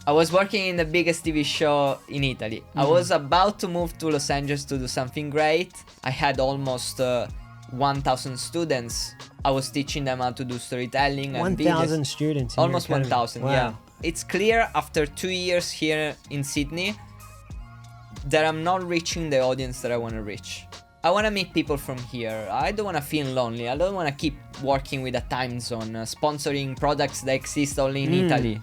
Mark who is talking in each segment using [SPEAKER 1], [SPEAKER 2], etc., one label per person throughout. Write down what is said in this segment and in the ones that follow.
[SPEAKER 1] I was working in the biggest TV show in Italy. I was about to move to Los Angeles to do something great. I had almost 1,000 students. I was teaching them how to do storytelling and
[SPEAKER 2] 1,000 students.
[SPEAKER 1] Almost
[SPEAKER 2] in your academy.
[SPEAKER 1] 1,000,
[SPEAKER 2] Wow.
[SPEAKER 1] yeah. It's clear after 2 years here in Sydney that I'm not reaching the audience that I want to reach. I want to meet people from here. I don't want to feel lonely. I don't want to keep working with a time zone, sponsoring products that exist only in Italy.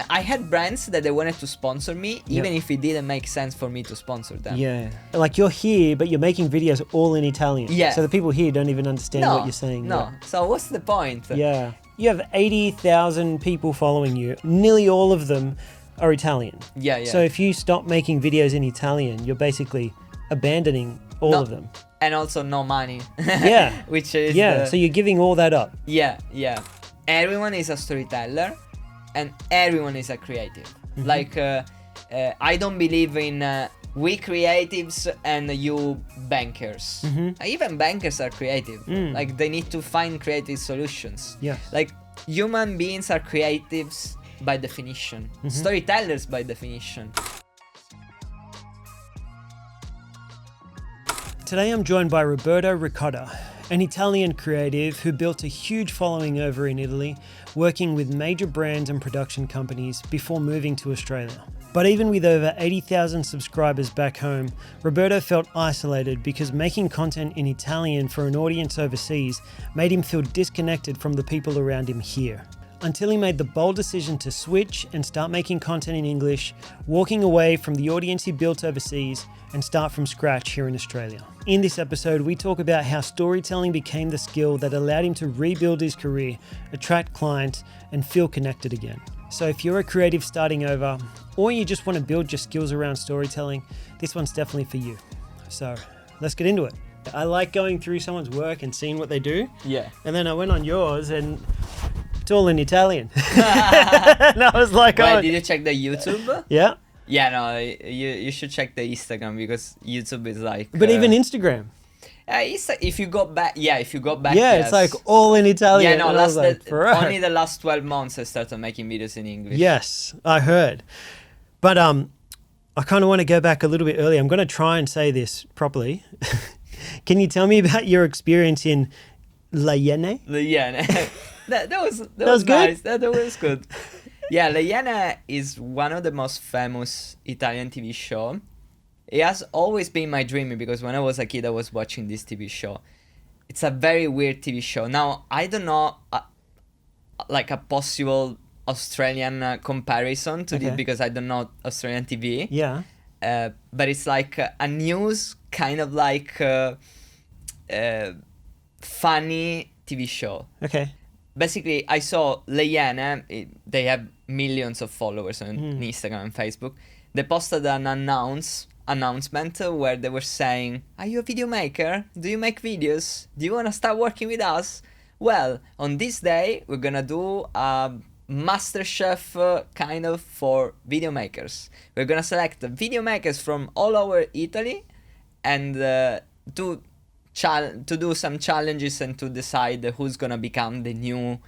[SPEAKER 1] I had brands that they wanted to sponsor me, even if it didn't make sense for me to sponsor them.
[SPEAKER 2] Yeah. Like you're here, but you're making videos all in Italian.
[SPEAKER 1] Yeah.
[SPEAKER 2] So the people here don't even understand what you're saying.
[SPEAKER 1] No. So what's the point?
[SPEAKER 2] Yeah. You have 80,000 people following you. Nearly all of them are Italian.
[SPEAKER 1] Yeah.
[SPEAKER 2] So if you stop making videos in Italian, you're basically abandoning all of them.
[SPEAKER 1] And also no money.
[SPEAKER 2] Yeah.
[SPEAKER 1] Which is
[SPEAKER 2] so you're giving all that up.
[SPEAKER 1] Yeah. Everyone is a storyteller and everyone is a creative. Like I don't believe in we creatives and you bankers. Even bankers are creative. Like they need to find creative solutions.
[SPEAKER 2] Yes.
[SPEAKER 1] Like human beings are creatives by definition. Storytellers by definition.
[SPEAKER 2] Today I'm joined by Roberto Ricotta, an Italian creative who built a huge following over in Italy, working with major brands and production companies before moving to Australia. But even with over 80,000 subscribers back home, Roberto felt isolated because making content in Italian for an audience overseas made him feel disconnected from the people around him here. Until he made the bold decision to switch and start making content in English, walking away from the audience he built overseas and start from scratch here in Australia. In this episode, we talk about how storytelling became the skill that allowed him to rebuild his career, attract clients, and feel connected again. So if you're a creative starting over, or you just want to build your skills around storytelling, this one's definitely for you. So let's get into it. I like going through someone's work and seeing what they do.
[SPEAKER 1] Yeah.
[SPEAKER 2] And then I went on yours and it's all in Italian. And I was like,
[SPEAKER 1] Wait, did you check the YouTube?
[SPEAKER 2] Yeah.
[SPEAKER 1] Yeah, no, you should check the Instagram because YouTube is like...
[SPEAKER 2] But even Instagram.
[SPEAKER 1] If you go back, yes.
[SPEAKER 2] It's like all in Italian.
[SPEAKER 1] Yeah, no,
[SPEAKER 2] Right.
[SPEAKER 1] only the last 12 months I started making videos in English.
[SPEAKER 2] Yes, I heard. But I kind of want to go back a little bit earlier. I'm going to try and say this properly. Can you tell me about your experience in La Iene?
[SPEAKER 1] La Iene. that was
[SPEAKER 2] was good?
[SPEAKER 1] nice. That was good. Yeah, La Iene is one of the most famous Italian TV show. It has always been my dream because when I was a kid, I was watching this TV show. It's a very weird TV show. Now, I don't know like a possible Australian comparison to this because I don't know Australian TV.
[SPEAKER 2] Yeah.
[SPEAKER 1] But it's like a news kind of like funny TV show.
[SPEAKER 2] Okay.
[SPEAKER 1] Basically, I saw La Iene, they have millions of followers on Instagram and Facebook. They posted an announcement where they were saying, are you a video maker? Do you make videos? Do you want to start working with us? Well, on this day, we're going to do a MasterChef kind of for video makers. We're going to select the video makers from all over Italy and to do some challenges and to decide who's going to become the new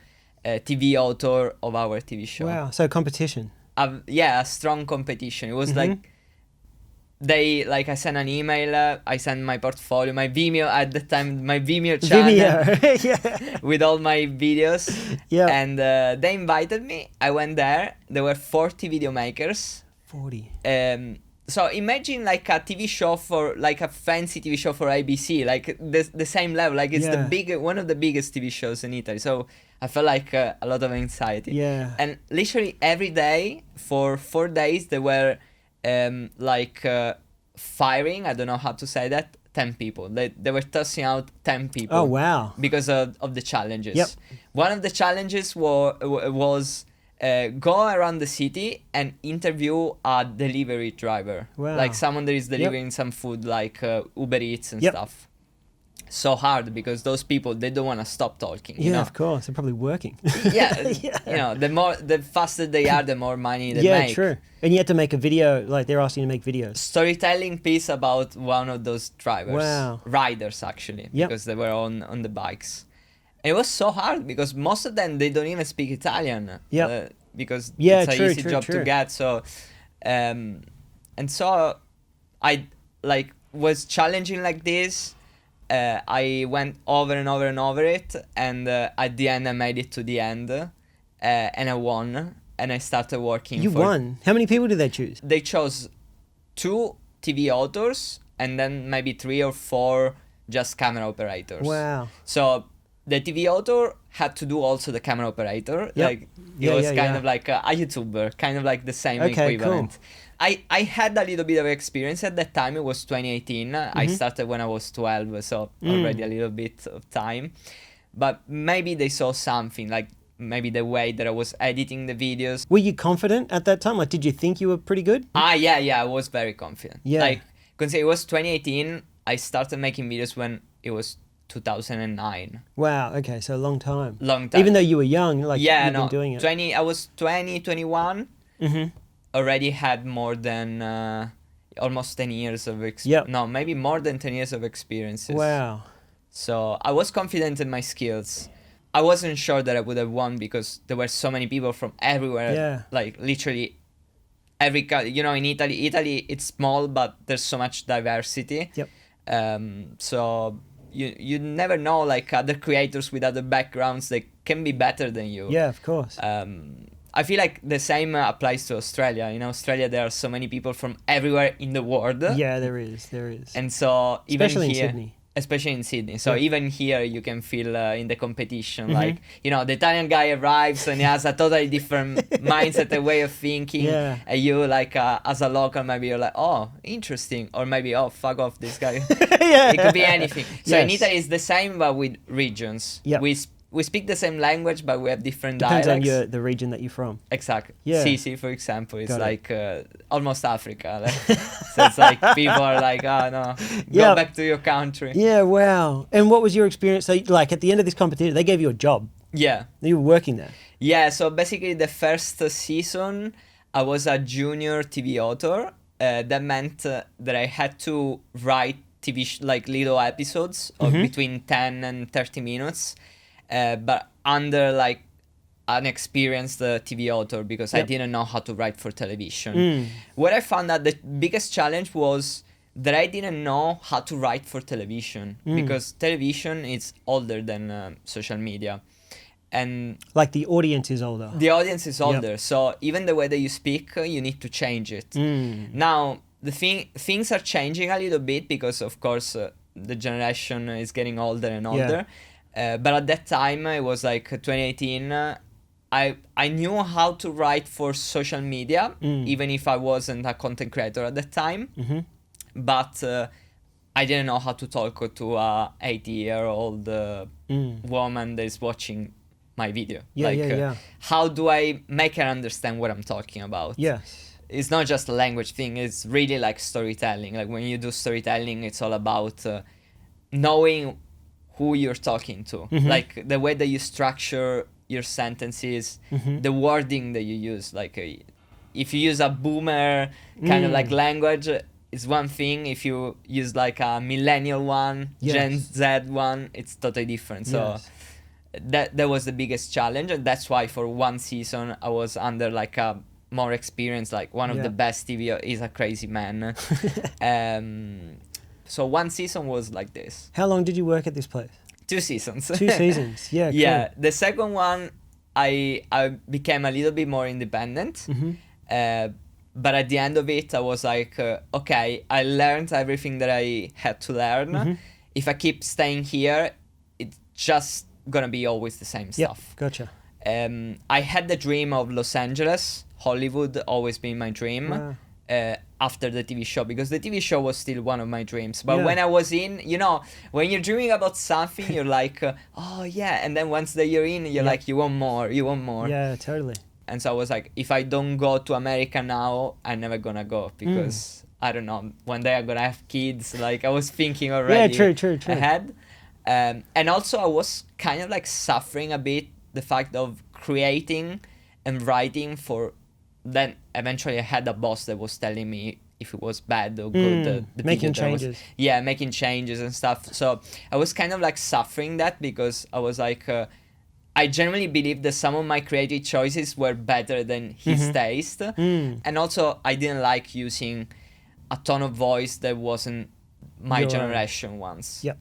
[SPEAKER 1] TV author of our TV show.
[SPEAKER 2] Wow, so competition.
[SPEAKER 1] A strong competition. It was like I sent an email, I sent my portfolio, my Vimeo at the time, my Vimeo channel with all my videos. Yeah. And they invited me. I went there. There were 40 video makers.
[SPEAKER 2] 40.
[SPEAKER 1] So imagine like a TV show for like a fancy TV show for ABC, like the same level, like it's one of the biggest TV shows in Italy. So I felt like a lot of anxiety.
[SPEAKER 2] Yeah.
[SPEAKER 1] And literally every day for 4 days they were firing. I don't know how to say that. 10 people. They were tossing out 10 people.
[SPEAKER 2] Oh wow!
[SPEAKER 1] Because of the challenges.
[SPEAKER 2] Yep.
[SPEAKER 1] One of the challenges was. Go around the city and interview a delivery driver.
[SPEAKER 2] Wow.
[SPEAKER 1] Like someone that is delivering some food like Uber Eats and stuff. So hard because those people, they don't want to stop talking.
[SPEAKER 2] Yeah,
[SPEAKER 1] you know?
[SPEAKER 2] Of course. They're probably working.
[SPEAKER 1] You know, the faster they are, the more money they make.
[SPEAKER 2] Yeah, true. And you had to make a video, like they're asking you to make videos.
[SPEAKER 1] Storytelling piece about one of those drivers.
[SPEAKER 2] Wow.
[SPEAKER 1] Riders, actually. Because they were on the bikes. And it was so hard because most of them, they don't even speak Italian.
[SPEAKER 2] Yeah.
[SPEAKER 1] because
[SPEAKER 2] Yeah,
[SPEAKER 1] it's
[SPEAKER 2] true,
[SPEAKER 1] an easy
[SPEAKER 2] true,
[SPEAKER 1] job
[SPEAKER 2] true.
[SPEAKER 1] to get. So, and so I like was challenging like this. I went over and over and over it, and at the end I made it to the end, and I won. And I started working.
[SPEAKER 2] You won. How many people did they choose?
[SPEAKER 1] They chose 2 TV authors and then maybe 3 or 4 just camera operators.
[SPEAKER 2] Wow.
[SPEAKER 1] So the TV author had to do also the camera operator.
[SPEAKER 2] Yep.
[SPEAKER 1] Like he
[SPEAKER 2] Yeah,
[SPEAKER 1] was
[SPEAKER 2] yeah,
[SPEAKER 1] kind
[SPEAKER 2] yeah.
[SPEAKER 1] of like a YouTuber, kind of like the same
[SPEAKER 2] Okay,
[SPEAKER 1] equivalent. I had a little bit of experience at that time. It was 2018. I started when I was 12, so already a little bit of time. But maybe they saw something, like maybe the way that I was editing the videos.
[SPEAKER 2] Were you confident at that time? Like, did you think you were pretty good?
[SPEAKER 1] Yeah, I was very confident.
[SPEAKER 2] Yeah.
[SPEAKER 1] Like, consider it was 2018. I started making videos when it was 2009.
[SPEAKER 2] Wow. Okay, so a long time.
[SPEAKER 1] Long time.
[SPEAKER 2] Even though you were young, like
[SPEAKER 1] Yeah,
[SPEAKER 2] you've
[SPEAKER 1] no,
[SPEAKER 2] been doing it.
[SPEAKER 1] 20. I was 20, 21.
[SPEAKER 2] Mm-hmm.
[SPEAKER 1] Already had more than almost 10 years of
[SPEAKER 2] Yep.
[SPEAKER 1] No, maybe more than 10 years of experiences.
[SPEAKER 2] Wow.
[SPEAKER 1] So I was confident in my skills. I wasn't sure that I would have won because there were so many people from everywhere.
[SPEAKER 2] Yeah.
[SPEAKER 1] Like literally every in Italy it's small, but there's so much diversity.
[SPEAKER 2] Yep.
[SPEAKER 1] So you never know, like other creators with other backgrounds, they can be better than you.
[SPEAKER 2] Yeah, of course.
[SPEAKER 1] I feel like the same applies to Australia. In Australia, there are so many people from everywhere in the world.
[SPEAKER 2] Yeah, there is. There is.
[SPEAKER 1] And so even
[SPEAKER 2] Especially
[SPEAKER 1] here,
[SPEAKER 2] in Sydney.
[SPEAKER 1] especially in Sydney. So
[SPEAKER 2] Yeah.
[SPEAKER 1] even here, you can feel in the competition, like, the Italian guy arrives and he has a totally different mindset, a way of thinking.
[SPEAKER 2] Yeah.
[SPEAKER 1] And you, like, as a local, maybe you're like, oh, interesting. Or maybe, oh, fuck off, this guy.
[SPEAKER 2] Yeah.
[SPEAKER 1] It could be anything. So in
[SPEAKER 2] Yes.
[SPEAKER 1] Italy, it's the same, but with regions.
[SPEAKER 2] Yep.
[SPEAKER 1] We speak the same language, but we have different
[SPEAKER 2] Depends
[SPEAKER 1] dialects.
[SPEAKER 2] on the region that you're from.
[SPEAKER 1] Exactly.
[SPEAKER 2] Yeah.
[SPEAKER 1] Sisi, for example, is
[SPEAKER 2] Got it.
[SPEAKER 1] like almost Africa. Like, so it's like people are like, oh no,
[SPEAKER 2] Yeah.
[SPEAKER 1] go back to your country.
[SPEAKER 2] Yeah, wow. And what was your experience? So, like, at the end of this competition, they gave you a job.
[SPEAKER 1] Yeah.
[SPEAKER 2] You were working there.
[SPEAKER 1] Yeah, so basically the first season, I was a junior TV author. That meant that I had to write like little episodes of between 10 and 30 minutes, but under like an experienced TV author, because I
[SPEAKER 2] Yep.
[SPEAKER 1] didn't know how to write for television. What I found out the biggest challenge was that I didn't know how to write for television, because television is older than social media. And
[SPEAKER 2] Like, the audience is older.
[SPEAKER 1] the audience is older, so even the way that you speak, you need to change it. Now, things are changing a little bit because, of course, the generation is getting older and older. But at that time, it was like 2018. I knew how to write for social media, even if I wasn't a content creator at that time. But I didn't know how to talk to a 80-year-old woman that is watching my video.
[SPEAKER 2] Yeah.
[SPEAKER 1] How do I make her understand what I'm talking about?
[SPEAKER 2] Yes.
[SPEAKER 1] It's not just a language thing. It's really like storytelling. Like when you do storytelling, it's all about knowing who you're talking to. Like the way that you structure your sentences, the wording that you use. Like if you use a boomer kind of like language, it's one thing. If you use like a millennial one, Gen Z one, it's totally different. So that was the biggest challenge, and that's why for one season I was under like a more experienced, like one of the best TV. Is a crazy man. So one season was like this.
[SPEAKER 2] How long did you work at this place?
[SPEAKER 1] 2 seasons.
[SPEAKER 2] 2 seasons. Yeah. Cool.
[SPEAKER 1] Yeah. The second one, I became a little bit more independent. But at the end of it, I was like, okay, I learned everything that I had to learn. If I keep staying here, it's just gonna be always the same stuff.
[SPEAKER 2] Gotcha.
[SPEAKER 1] I had the dream of Los Angeles, Hollywood, always been my dream.
[SPEAKER 2] Wow.
[SPEAKER 1] After the TV show, because the TV show was still one of my dreams. But
[SPEAKER 2] Yeah.
[SPEAKER 1] when I was in, when you're dreaming about something, you're like, oh yeah, and then once that you're in, you're like, you want more.
[SPEAKER 2] Yeah, totally.
[SPEAKER 1] And so I was like, if I don't go to America now, I'm never gonna go, because I don't know, one day I'm gonna have kids. Like I was thinking already
[SPEAKER 2] true.
[SPEAKER 1] ahead. And also I was kind of like suffering a bit the fact of creating and writing for. Then eventually I had a boss that was telling me if it was bad or good. The
[SPEAKER 2] Making
[SPEAKER 1] video that
[SPEAKER 2] changes.
[SPEAKER 1] making changes and stuff. So I was kind of like suffering that, because I was like, I genuinely believe that some of my creative choices were better than his taste. And also, I didn't like using a tone of voice that wasn't my
[SPEAKER 2] Your own.
[SPEAKER 1] generation ones.
[SPEAKER 2] Yep.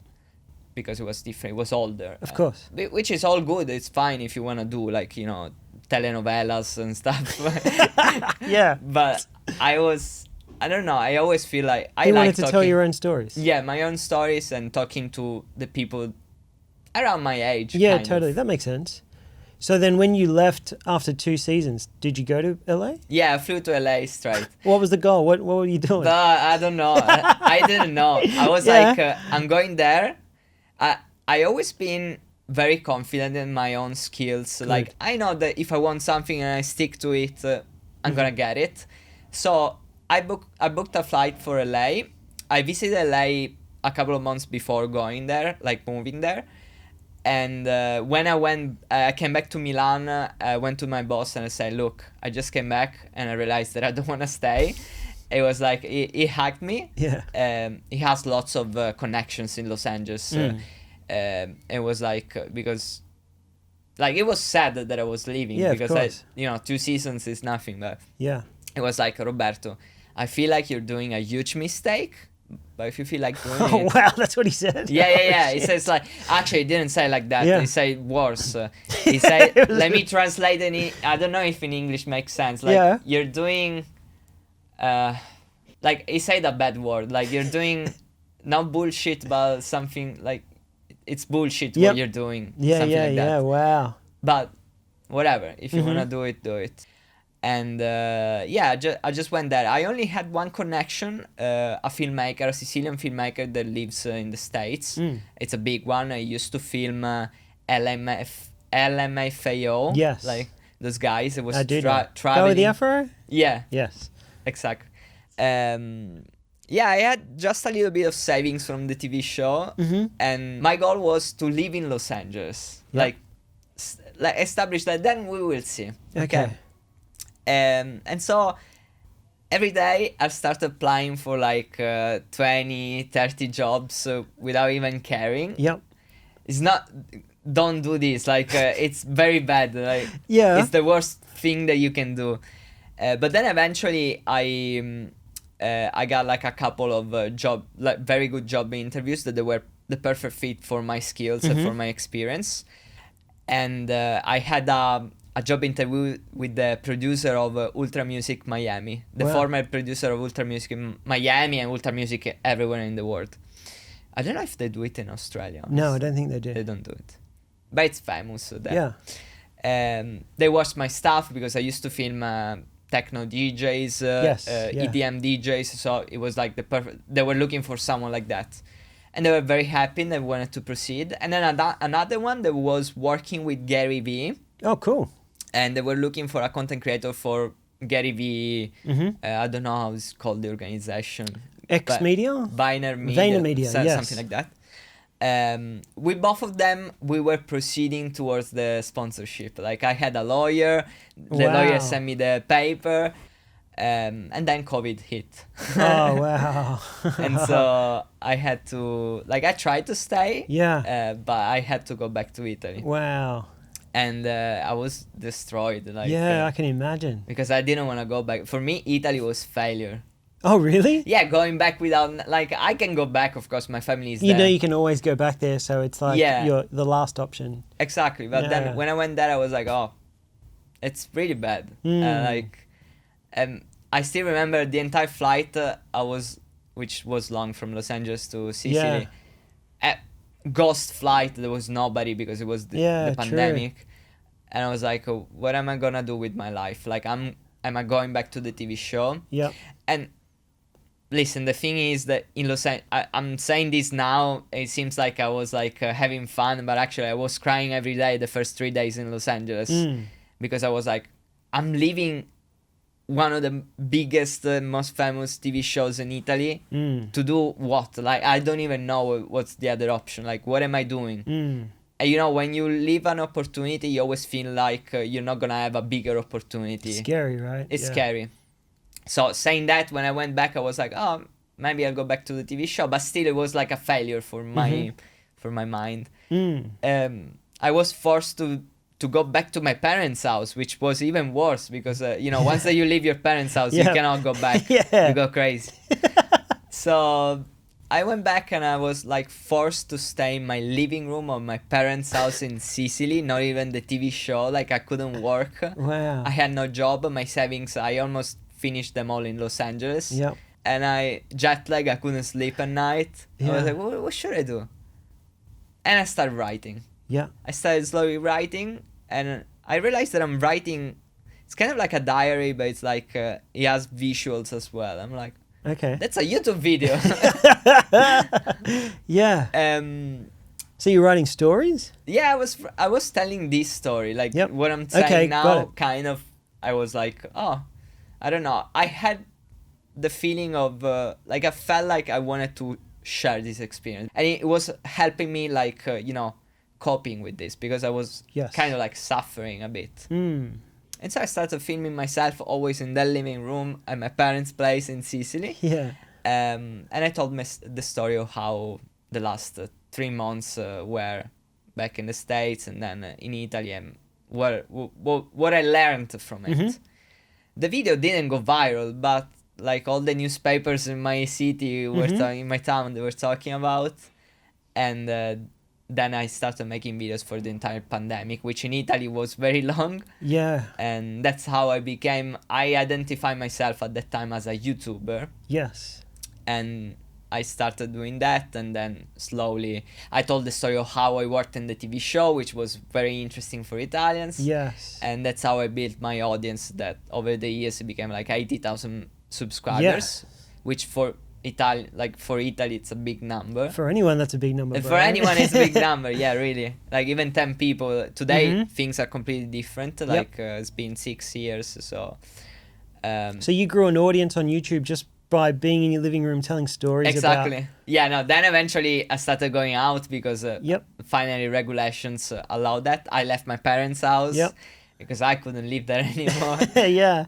[SPEAKER 1] Because it was different, it was older.
[SPEAKER 2] Of course.
[SPEAKER 1] Which is all good, it's fine if you want to do, like, you know, telenovelas and stuff.
[SPEAKER 2] Yeah.
[SPEAKER 1] But I don't know, I always feel like I
[SPEAKER 2] You
[SPEAKER 1] like
[SPEAKER 2] wanted to tell your own stories.
[SPEAKER 1] Yeah, my own stories and talking to the people around my age.
[SPEAKER 2] Yeah,
[SPEAKER 1] kind
[SPEAKER 2] totally.
[SPEAKER 1] of.
[SPEAKER 2] That makes sense. So then when you left after 2 seasons, did you go to LA?
[SPEAKER 1] Yeah, I flew to LA straight.
[SPEAKER 2] What was the goal? What were you doing?
[SPEAKER 1] I don't know. I didn't know. I was
[SPEAKER 2] Yeah.
[SPEAKER 1] like, I'm going there. I always been very confident in my own skills. Like, I know that if I want something and I stick to it, I'm gonna get it. So I booked a flight for LA. I visited LA a couple of months before going there, like moving there. And when I came back to Milan, I went to my boss and I said, look, I just came back and I realized that I don't want to stay. It was like, he hacked me.
[SPEAKER 2] Yeah.
[SPEAKER 1] He has lots of connections in Los Angeles. It was like, because, like, it was sad that I was leaving.
[SPEAKER 2] Yeah, of
[SPEAKER 1] because,
[SPEAKER 2] course.
[SPEAKER 1] 2 seasons is nothing. But
[SPEAKER 2] Yeah.
[SPEAKER 1] it was like, Roberto, I feel like you're doing a huge mistake. But if you feel like doing
[SPEAKER 2] Oh,
[SPEAKER 1] it...
[SPEAKER 2] wow. That's what he said.
[SPEAKER 1] Yeah.
[SPEAKER 2] Oh,
[SPEAKER 1] He
[SPEAKER 2] shit.
[SPEAKER 1] says like, actually, he didn't say like that.
[SPEAKER 2] Yeah.
[SPEAKER 1] He said worse. He said,
[SPEAKER 2] It was-
[SPEAKER 1] let me translate I don't know if in English makes sense. Like,
[SPEAKER 2] Yeah.
[SPEAKER 1] you're doing, like, he said a bad word. Like, you're doing not bullshit, but something like, it's bullshit
[SPEAKER 2] Yep.
[SPEAKER 1] what you're doing.
[SPEAKER 2] Yeah,
[SPEAKER 1] something
[SPEAKER 2] yeah,
[SPEAKER 1] like
[SPEAKER 2] yeah.
[SPEAKER 1] that.
[SPEAKER 2] Wow.
[SPEAKER 1] But whatever. If you want to do it, do it. And I just went there. I only had one connection, a filmmaker, a Sicilian filmmaker that lives in the States. It's a big one. I used to film LMFAO.
[SPEAKER 2] Yes.
[SPEAKER 1] Like those guys. It was
[SPEAKER 2] I do know.
[SPEAKER 1] traveling.
[SPEAKER 2] Oh, with the afro?
[SPEAKER 1] Yeah,
[SPEAKER 2] Yes.
[SPEAKER 1] exactly. Yeah, I had just a little bit of savings from the TV show. And my goal was to live in Los Angeles.
[SPEAKER 2] Yeah.
[SPEAKER 1] Like establish that, then we will see.
[SPEAKER 2] Okay.
[SPEAKER 1] And so every day I start applying for like 20, 30 jobs without even caring.
[SPEAKER 2] Yep.
[SPEAKER 1] It's not, don't do this. Like, it's very bad. Like,
[SPEAKER 2] Yeah.
[SPEAKER 1] it's the worst thing that you can do. But then eventually I got like a couple of very good job interviews that they were the perfect fit for my skills and for my experience. And I had a job interview with the producer of Ultra Music Miami, the
[SPEAKER 2] Wow.
[SPEAKER 1] former producer of Ultra Music in Miami and Ultra Music everywhere in the world. I don't know if they do it in Australia.
[SPEAKER 2] No, I
[SPEAKER 1] honestly.
[SPEAKER 2] don't think they do.
[SPEAKER 1] They don't do it. But it's famous. So that.
[SPEAKER 2] Yeah.
[SPEAKER 1] They watched my stuff because I used to film techno DJs,
[SPEAKER 2] Yes, yeah.
[SPEAKER 1] EDM DJs. So it was like the perfect. They were looking for someone like that. And they were very happy and they wanted to proceed. And then another one that was working with Gary Vee.
[SPEAKER 2] Oh, cool.
[SPEAKER 1] And they were looking for a content creator for Gary Vee. I don't know how it's called, the organization.
[SPEAKER 2] X Media?
[SPEAKER 1] Vayner Media,
[SPEAKER 2] yes.
[SPEAKER 1] something like that. With both of them, we were proceeding towards the sponsorship. Like, I had a lawyer, the
[SPEAKER 2] Wow.
[SPEAKER 1] lawyer sent me the paper, and then COVID hit.
[SPEAKER 2] Oh, wow.
[SPEAKER 1] And so I had to, like, I tried to stay,
[SPEAKER 2] Yeah.
[SPEAKER 1] but I had to go back to Italy.
[SPEAKER 2] Wow.
[SPEAKER 1] And I was destroyed. Like,
[SPEAKER 2] Yeah, I can imagine.
[SPEAKER 1] because I didn't want to go back. For me, Italy was failure.
[SPEAKER 2] Oh, really?
[SPEAKER 1] Yeah, going back without, like, I can go back, of course, my family is
[SPEAKER 2] You
[SPEAKER 1] there.
[SPEAKER 2] know you can always go back there, so it's like
[SPEAKER 1] Yeah.
[SPEAKER 2] you're the last option.
[SPEAKER 1] Exactly, but
[SPEAKER 2] Yeah.
[SPEAKER 1] then when I went there, I was like, oh, it's really bad. I still remember the entire flight which was long from Los Angeles to Sicily. Ghost flight, there was nobody because it was the
[SPEAKER 2] Yeah,
[SPEAKER 1] pandemic. And I was like, oh, what am I gonna do with my life? Like, am I going back to the TV show?
[SPEAKER 2] Yep.
[SPEAKER 1] And listen, the thing is that in Los Angeles, I'm saying this now, it seems like I was like having fun, but actually I was crying every day the first 3 days in Los Angeles because I was like, I'm leaving one of the biggest, most famous TV shows in Italy to do what? Like, I don't even know what's the other option. Like, what am I doing? And you know, when you leave an opportunity, you always feel like you're not gonna have a bigger opportunity.
[SPEAKER 2] Scary, right?
[SPEAKER 1] It's
[SPEAKER 2] Yeah.
[SPEAKER 1] scary. So saying that, when I went back, I was like, oh, maybe I'll go back to the TV show. But still, it was like a failure for my mind. I was forced to to go back to my parents' house, which was even worse because once that you leave your parents' house, you
[SPEAKER 2] Yeah.
[SPEAKER 1] cannot go back.
[SPEAKER 2] Yeah.
[SPEAKER 1] You go crazy. So I went back and I was like forced to stay in my living room of my parents' house in Sicily. Not even the TV show. Like I couldn't work.
[SPEAKER 2] Wow.
[SPEAKER 1] I had no job. My savings, I almost finished them all in Los Angeles.
[SPEAKER 2] Yep.
[SPEAKER 1] And I jet lag. I couldn't sleep at night. I was
[SPEAKER 2] Yeah.
[SPEAKER 1] like, what should I do? And I started writing.
[SPEAKER 2] Yeah.
[SPEAKER 1] I started slowly writing, and I realized that I'm writing. It's kind of like a diary, but it's like it has visuals as well. I'm like,
[SPEAKER 2] Okay.
[SPEAKER 1] that's a YouTube video.
[SPEAKER 2] Yeah.
[SPEAKER 1] um,
[SPEAKER 2] So you're writing stories?
[SPEAKER 1] yeah, I was telling this story, like
[SPEAKER 2] Yep.
[SPEAKER 1] what I'm saying
[SPEAKER 2] Okay, got
[SPEAKER 1] now.
[SPEAKER 2] it.
[SPEAKER 1] Kind of, I was like, oh, I don't know. I had the feeling of like I felt like I wanted to share this experience, and it was helping me, like coping with this because I was
[SPEAKER 2] Yes.
[SPEAKER 1] kind of like suffering a bit.
[SPEAKER 2] Mm.
[SPEAKER 1] And so I started filming myself always in the living room at my parents' place in Sicily.
[SPEAKER 2] Yeah.
[SPEAKER 1] And I told the story of how the last 3 months were back in the States and then in Italy, and what I learned from it.
[SPEAKER 2] Mhm.
[SPEAKER 1] The video didn't go viral, but like all the newspapers in my city were
[SPEAKER 2] Mhm.
[SPEAKER 1] in my town, they were talking about. And then I started making videos for the entire pandemic, which in Italy was very long.
[SPEAKER 2] Yeah.
[SPEAKER 1] And that's how I identify myself at that time as a YouTuber.
[SPEAKER 2] Yes.
[SPEAKER 1] And I started doing that, and then slowly I told the story of how I worked in the TV show, which was very interesting for Italians.
[SPEAKER 2] Yes.
[SPEAKER 1] And that's how I built my audience, that over the years it became like 80,000 subscribers, which for Italy it's a big number.
[SPEAKER 2] For anyone, that's a big number.
[SPEAKER 1] And
[SPEAKER 2] bro.
[SPEAKER 1] for anyone, it's a big number. Yeah, really. Like even 10 people. Today,
[SPEAKER 2] Mhm.
[SPEAKER 1] things are completely different. Like it's been 6 years. So
[SPEAKER 2] So you grew an audience on YouTube just by being in your living room telling stories
[SPEAKER 1] exactly.
[SPEAKER 2] about...
[SPEAKER 1] Yeah, no, then eventually I started going out because
[SPEAKER 2] Yep.
[SPEAKER 1] finally regulations allowed that. I left my parents' house
[SPEAKER 2] Yep.
[SPEAKER 1] because I couldn't live there anymore.
[SPEAKER 2] Yeah.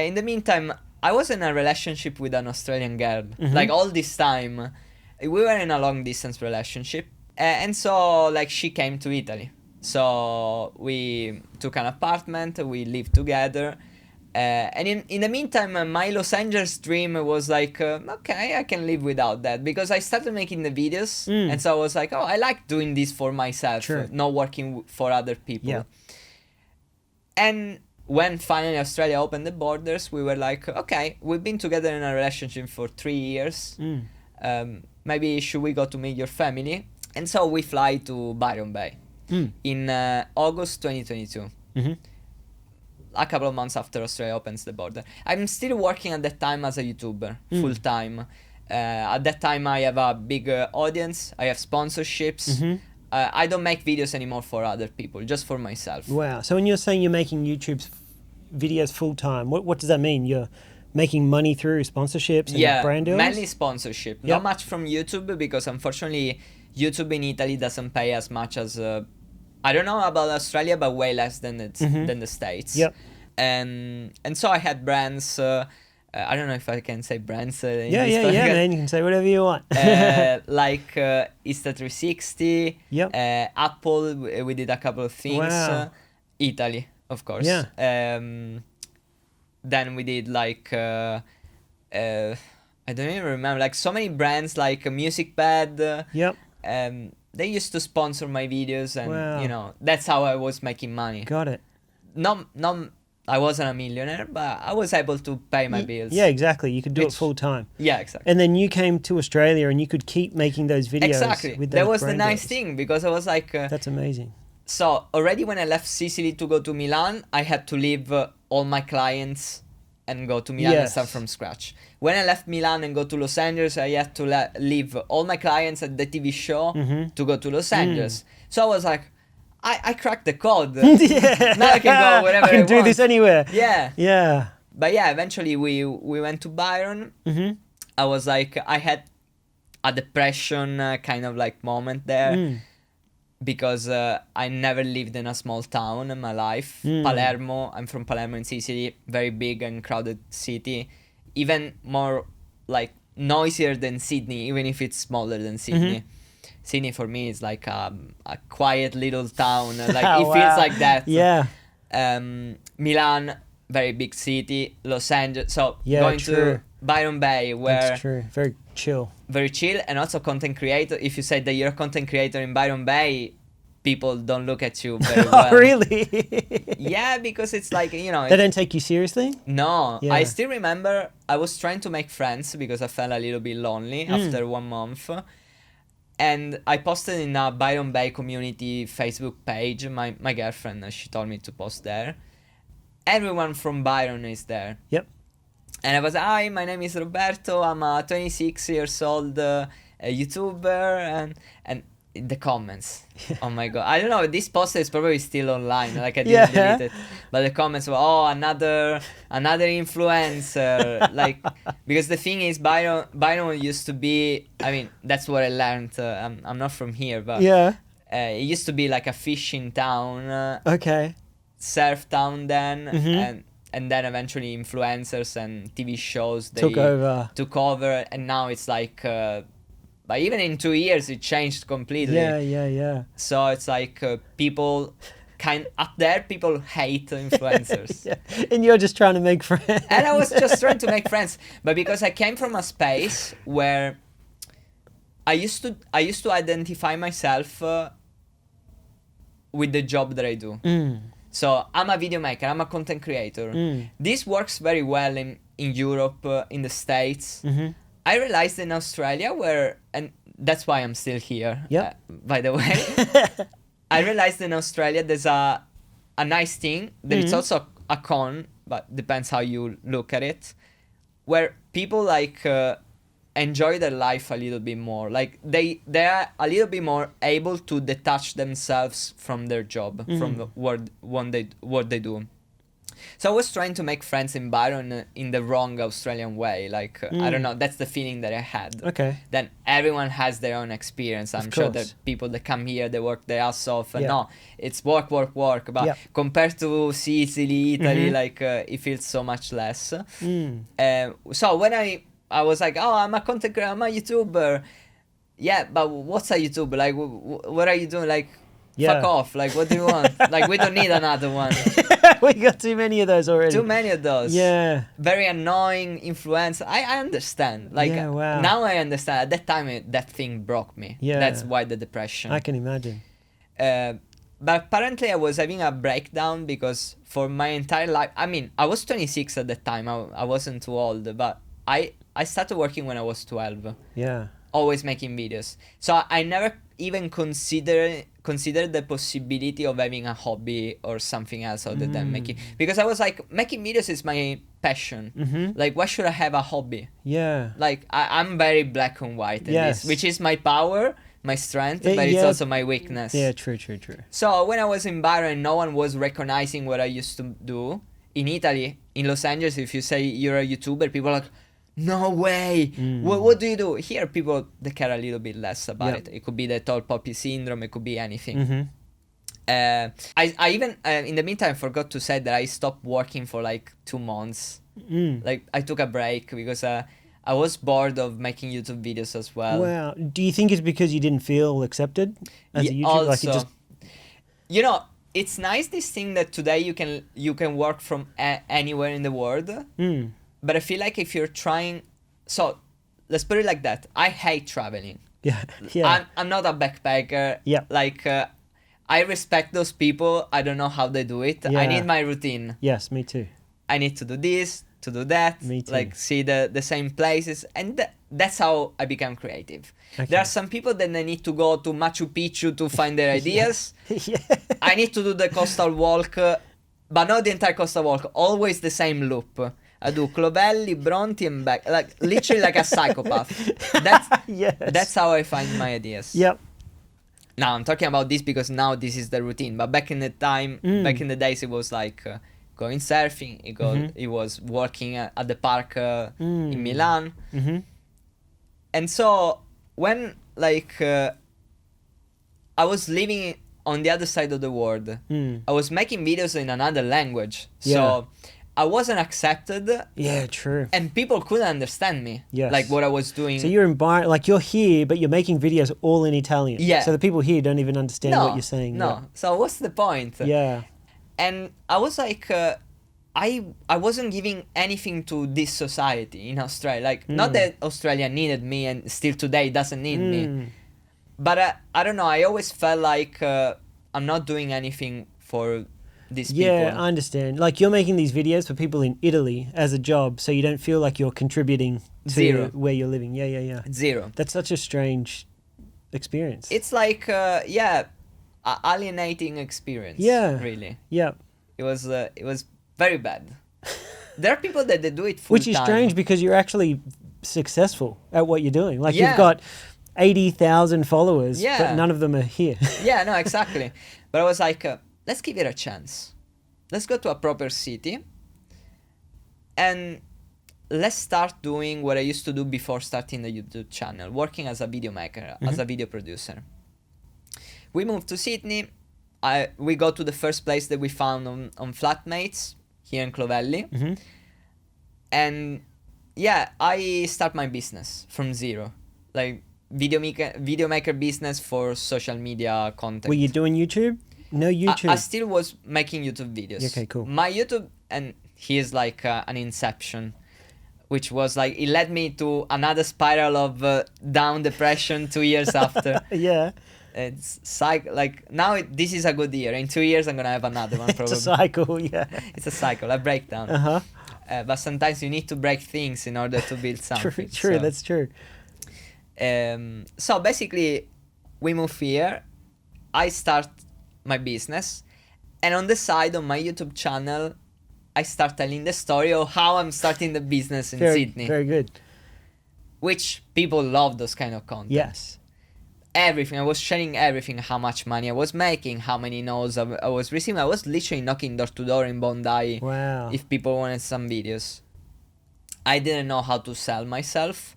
[SPEAKER 1] In the meantime, I was in a relationship with an Australian girl.
[SPEAKER 2] Mhm.
[SPEAKER 1] Like all this time, we were in a long distance relationship, and so like she came to Italy. So we took an apartment. We lived together. And in the meantime, my Los Angeles dream was like, okay, I can live without that, because I started making the videos, and so I was like, oh, I like doing this for myself,
[SPEAKER 2] Sure.
[SPEAKER 1] not working for other people.
[SPEAKER 2] Yeah.
[SPEAKER 1] And when finally Australia opened the borders, we were like, okay, we've been together in a relationship for 3 years. Maybe should we go to meet your family? And so we fly to Byron Bay in August 2022.
[SPEAKER 2] Mhm.
[SPEAKER 1] A couple of months after Australia opens the border. I'm still working at that time as a YouTuber, full time. At that time, I have a big audience. I have sponsorships. I don't make videos anymore for other people, just for myself.
[SPEAKER 2] Wow. So when you're saying you're making YouTube videos full time, what does that mean? You're making money through sponsorships and brand deals?
[SPEAKER 1] Mainly sponsorship.
[SPEAKER 2] Yep.
[SPEAKER 1] Not much from YouTube, because unfortunately, YouTube in Italy doesn't pay as much as I don't know about Australia, but way less than than the States.
[SPEAKER 2] Yep.
[SPEAKER 1] And so I had brands. I don't know if I can say brands. In
[SPEAKER 2] Yeah,
[SPEAKER 1] this
[SPEAKER 2] yeah,
[SPEAKER 1] podcast.
[SPEAKER 2] man. You can say whatever you want.
[SPEAKER 1] Like Insta360.
[SPEAKER 2] Yep.
[SPEAKER 1] Apple. We did a couple of things.
[SPEAKER 2] Wow.
[SPEAKER 1] Italy, of course.
[SPEAKER 2] Yeah.
[SPEAKER 1] Then we did like I don't even remember, like so many brands, like MusicPad.
[SPEAKER 2] Yep.
[SPEAKER 1] They used to sponsor my videos, and
[SPEAKER 2] Wow.
[SPEAKER 1] that's how I was making money.
[SPEAKER 2] Got it.
[SPEAKER 1] Not I wasn't a millionaire, but I was able to pay my bills.
[SPEAKER 2] Yeah, exactly. You could do it
[SPEAKER 1] Which-
[SPEAKER 2] full time.
[SPEAKER 1] Yeah, exactly.
[SPEAKER 2] And then you came to Australia and you could keep making those videos.
[SPEAKER 1] Exactly.
[SPEAKER 2] With
[SPEAKER 1] That
[SPEAKER 2] those
[SPEAKER 1] was the
[SPEAKER 2] brand
[SPEAKER 1] nice
[SPEAKER 2] deals.
[SPEAKER 1] thing, because I was like,
[SPEAKER 2] That's amazing.
[SPEAKER 1] so already when I left Sicily to go to Milan, I had to leave all my clients and go to Milan and
[SPEAKER 2] Yes.
[SPEAKER 1] start from scratch. When I left Milan and go to Los Angeles, I had to leave all my clients at the TV show to go to Los Angeles. So I was like, I cracked the code.
[SPEAKER 2] Yeah.
[SPEAKER 1] Now I can go wherever
[SPEAKER 2] I can do
[SPEAKER 1] want.
[SPEAKER 2] this anywhere.
[SPEAKER 1] Yeah.
[SPEAKER 2] Yeah.
[SPEAKER 1] But yeah, eventually we went to Byron. I was like, I had a depression kind of like moment there, because I never lived in a small town in my life. Palermo, I'm from Palermo in Sicily, very big and crowded city, even more like noisier than Sydney, even if it's smaller than Sydney. Sydney for me is like a quiet little town. Like
[SPEAKER 2] Oh,
[SPEAKER 1] it
[SPEAKER 2] wow.
[SPEAKER 1] feels like that.
[SPEAKER 2] Yeah.
[SPEAKER 1] Milan, very big city. Los Angeles. So
[SPEAKER 2] Yeah,
[SPEAKER 1] going
[SPEAKER 2] true.
[SPEAKER 1] to Byron Bay, where
[SPEAKER 2] That's true. Very chill.
[SPEAKER 1] very chill, and also content creator. If you say that you're a content creator in Byron Bay, people don't look at you very well.
[SPEAKER 2] Oh, really?
[SPEAKER 1] Yeah, because it's like, you know.
[SPEAKER 2] They don't take you seriously?
[SPEAKER 1] No,
[SPEAKER 2] Yeah.
[SPEAKER 1] I still remember I was trying to make friends because I felt a little bit lonely after 1 month. And I posted in a Byron Bay community Facebook page. My girlfriend, she told me to post there. Everyone from Byron is there.
[SPEAKER 2] Yep.
[SPEAKER 1] And I was, hi, my name is Roberto. I'm a 26 years old YouTuber. And in the comments, oh my God. I don't know, this post is probably still online. Like I didn't delete it. But the comments were, oh, another influencer. Like, because the thing is, Byron used to be, I mean, that's what I learned. I'm not from here, but
[SPEAKER 2] Yeah.
[SPEAKER 1] it used to be like a fishing town.
[SPEAKER 2] Okay.
[SPEAKER 1] Surf town then, and then eventually influencers and TV shows
[SPEAKER 2] Took over.
[SPEAKER 1] and now it's like but even in 2 years it changed completely.
[SPEAKER 2] Yeah.
[SPEAKER 1] So it's like people up there people hate influencers.
[SPEAKER 2] Yeah. And you're just trying to make friends.
[SPEAKER 1] And I was just trying to make friends, but because I came from a space where I used to identify myself with the job that I do. So I'm a video maker, I'm a content creator. This works very well in Europe, in the States. I realized in Australia and that's why I'm still here, by the way. I realized in Australia there's a nice thing, that it's also a con, but depends how you look at it, where people like enjoy their life a little bit more. Like they are a little bit more able to detach themselves from their job, from the what they do. So I was trying to make friends in Byron in the wrong Australian way. Like I don't know, that's the feeling that I had.
[SPEAKER 2] Okay.
[SPEAKER 1] Then everyone has their own experience. I'm sure that people that come here, they work their ass off, and no, it's work. But compared to Sicily, Italy, like it feels so much less. So when I was like, oh, I'm a content creator, I'm a YouTuber. Yeah, but what's a YouTuber? Like, what are you doing? Like, fuck off. Like, what do you want? Like, we don't need another one.
[SPEAKER 2] We got too many of those already.
[SPEAKER 1] Too many of those.
[SPEAKER 2] Yeah.
[SPEAKER 1] Very annoying influencer. I understand. Like, now I understand. At that time, that thing broke me.
[SPEAKER 2] Yeah.
[SPEAKER 1] That's why the depression.
[SPEAKER 2] I can imagine.
[SPEAKER 1] But apparently I was having a breakdown because for my entire life, I mean, I was 26 at that time. I wasn't too old, but I started working when I was 12.
[SPEAKER 2] Yeah.
[SPEAKER 1] Always making videos. So I never even considered the possibility of having a hobby or something else other than making. Because I was like, making videos is my passion. Like, why should I have a hobby?
[SPEAKER 2] Yeah.
[SPEAKER 1] Like, I'm very black and white in this, which is my power, my strength, but it's also my weakness.
[SPEAKER 2] Yeah, true.
[SPEAKER 1] So when I was in Byron, no one was recognizing what I used to do. In Italy, in Los Angeles, if you say you're a YouTuber, people are like, no way. What do you do? Here, people, they care a little bit less about it. It could be the tall poppy syndrome. It could be anything. I even, in the meantime, forgot to say that I stopped working for like 2 months. Like, I took a break because I was bored of making YouTube videos as well.
[SPEAKER 2] Wow. Do you think it's because you didn't feel accepted as a YouTuber?
[SPEAKER 1] Also,
[SPEAKER 2] like it just...
[SPEAKER 1] you know, it's nice this thing that today you can work from anywhere in the world. But I feel like if you're trying, so let's put it like that. I hate traveling.
[SPEAKER 2] Yeah.
[SPEAKER 1] I'm not a backpacker.
[SPEAKER 2] Yeah.
[SPEAKER 1] Like I respect those people. I don't know how they do it.
[SPEAKER 2] Yeah.
[SPEAKER 1] I need my routine.
[SPEAKER 2] Yes, me too.
[SPEAKER 1] I need to do this, to do that.
[SPEAKER 2] Me too.
[SPEAKER 1] Like see the same places, and that's how I become creative.
[SPEAKER 2] Okay.
[SPEAKER 1] There are some people that they need to go to Machu Picchu to find their ideas.
[SPEAKER 2] Yeah.
[SPEAKER 1] I need to do the coastal walk, but not the entire coastal walk. Always the same loop. I do Clovelly, Bronte, and back, like literally like a psychopath. That's how I find my ideas.
[SPEAKER 2] Yep.
[SPEAKER 1] Now I'm talking about this because now this is the routine. But back in the time, back in the days, it was like going surfing. It was working at the park in Milan. And so when like I was living on the other side of the world, I was making videos in another language. So I wasn't accepted.
[SPEAKER 2] Yeah, true.
[SPEAKER 1] And people couldn't understand me.
[SPEAKER 2] Yes.
[SPEAKER 1] Like what I was doing.
[SPEAKER 2] So you're here, but you're making videos all in Italian.
[SPEAKER 1] Yeah.
[SPEAKER 2] So the people here don't even understand what you're saying.
[SPEAKER 1] No.
[SPEAKER 2] Yeah.
[SPEAKER 1] So what's the point?
[SPEAKER 2] Yeah.
[SPEAKER 1] And I was like, I wasn't giving anything to this society in Australia. Like, not that Australia needed me and still today doesn't need me. But I don't know. I always felt like I'm not doing anything for these people.
[SPEAKER 2] Yeah, I understand. Like you're making these videos for people in Italy as a job, so you don't feel like you're contributing to
[SPEAKER 1] Zero.
[SPEAKER 2] where you're living. Yeah.
[SPEAKER 1] Zero.
[SPEAKER 2] That's such a strange experience.
[SPEAKER 1] It's like, alienating experience.
[SPEAKER 2] Yeah.
[SPEAKER 1] Really.
[SPEAKER 2] Yeah.
[SPEAKER 1] It was very bad. There are people that they do it full
[SPEAKER 2] Which is
[SPEAKER 1] time.
[SPEAKER 2] strange because you're actually successful at what you're doing. Like
[SPEAKER 1] Yeah.
[SPEAKER 2] you've got 80,000 followers,
[SPEAKER 1] Yeah.
[SPEAKER 2] but none of them are here.
[SPEAKER 1] Yeah, no, exactly. But I was like, let's give it a chance. Let's go to a proper city. And let's start doing what I used to do before starting the YouTube channel, working as a video maker, as a video producer. We moved to Sydney. We go to the first place that we found on Flatmates here in Clovelly. And yeah, I start my business from zero. Like video maker business for social media content.
[SPEAKER 2] Were you doing YouTube? No YouTube.
[SPEAKER 1] I still was making YouTube videos.
[SPEAKER 2] Okay, cool.
[SPEAKER 1] My YouTube, and here's like an inception, which was like, it led me to another spiral of down depression 2 years after.
[SPEAKER 2] Yeah.
[SPEAKER 1] It's like now this is a good year. In 2 years I'm gonna have another one probably.
[SPEAKER 2] It's a cycle, yeah.
[SPEAKER 1] It's a cycle, a breakdown. But sometimes you need to break things in order to build something.
[SPEAKER 2] True, that's true.
[SPEAKER 1] So basically, we move here. I start my business, and on the side on my YouTube channel, I start telling the story of how I'm starting the business in Sydney.
[SPEAKER 2] Very good.
[SPEAKER 1] Which people love those kind of content.
[SPEAKER 2] Yes.
[SPEAKER 1] Everything. I was sharing everything, how much money I was making, how many no's I was receiving. I was literally knocking door to door in Bondi.
[SPEAKER 2] Wow.
[SPEAKER 1] If people wanted some videos. I didn't know how to sell myself.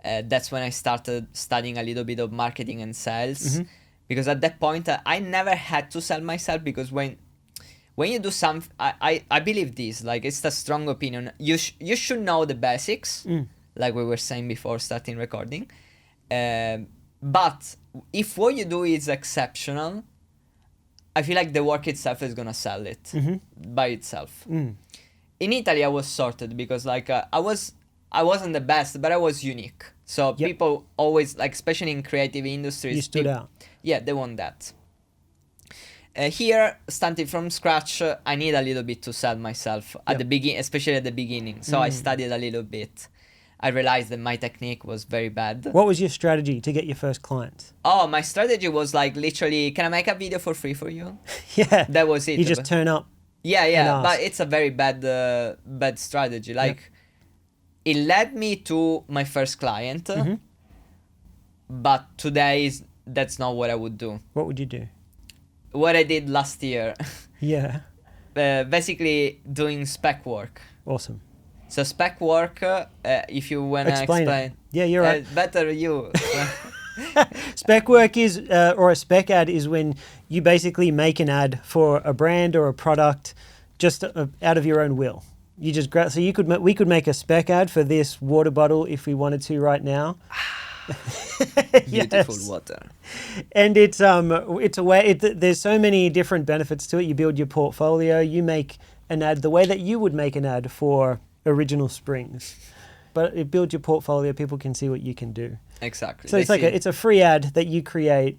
[SPEAKER 1] That's when I started studying a little bit of marketing and sales. Because at that point, I never had to sell myself, because when you do something, I believe this, like it's a strong opinion. You should know the basics, like we were saying before starting recording. But if what you do is exceptional, I feel like the work itself is gonna sell it by itself. In Italy, I was sorted because like I wasn't the best, but I was unique. So people always, like, especially in creative industries,
[SPEAKER 2] You stood out.
[SPEAKER 1] Yeah, they want that. Here, starting from scratch, I need a little bit to sell myself at the beginning, especially at the beginning. So I studied a little bit. I realized that my technique was very bad.
[SPEAKER 2] What was your strategy to get your first clients?
[SPEAKER 1] Oh, my strategy was like literally, can I make a video for free for you?
[SPEAKER 2] Yeah.
[SPEAKER 1] That was it.
[SPEAKER 2] You just turn up.
[SPEAKER 1] Yeah, but it's a very bad strategy. Like, it led me to my first client, but today that's not what I would do.
[SPEAKER 2] What would you do?
[SPEAKER 1] What I did last year.
[SPEAKER 2] Yeah.
[SPEAKER 1] Basically doing spec work.
[SPEAKER 2] Awesome.
[SPEAKER 1] So spec work, if you want to explain.
[SPEAKER 2] it. Yeah, you're right.
[SPEAKER 1] Better you.
[SPEAKER 2] Spec work is, or a spec ad is when you basically make an ad for a brand or a product just out of your own will. You just grab, so we could make a spec ad for this water bottle if we wanted to right now.
[SPEAKER 1] Beautiful water.
[SPEAKER 2] And it's a way, there's so many different benefits to it. You build your portfolio, you make an ad the way that you would make an ad for Original Springs. But it builds your portfolio, people can see what you can do.
[SPEAKER 1] Exactly.
[SPEAKER 2] So it's a free ad that you create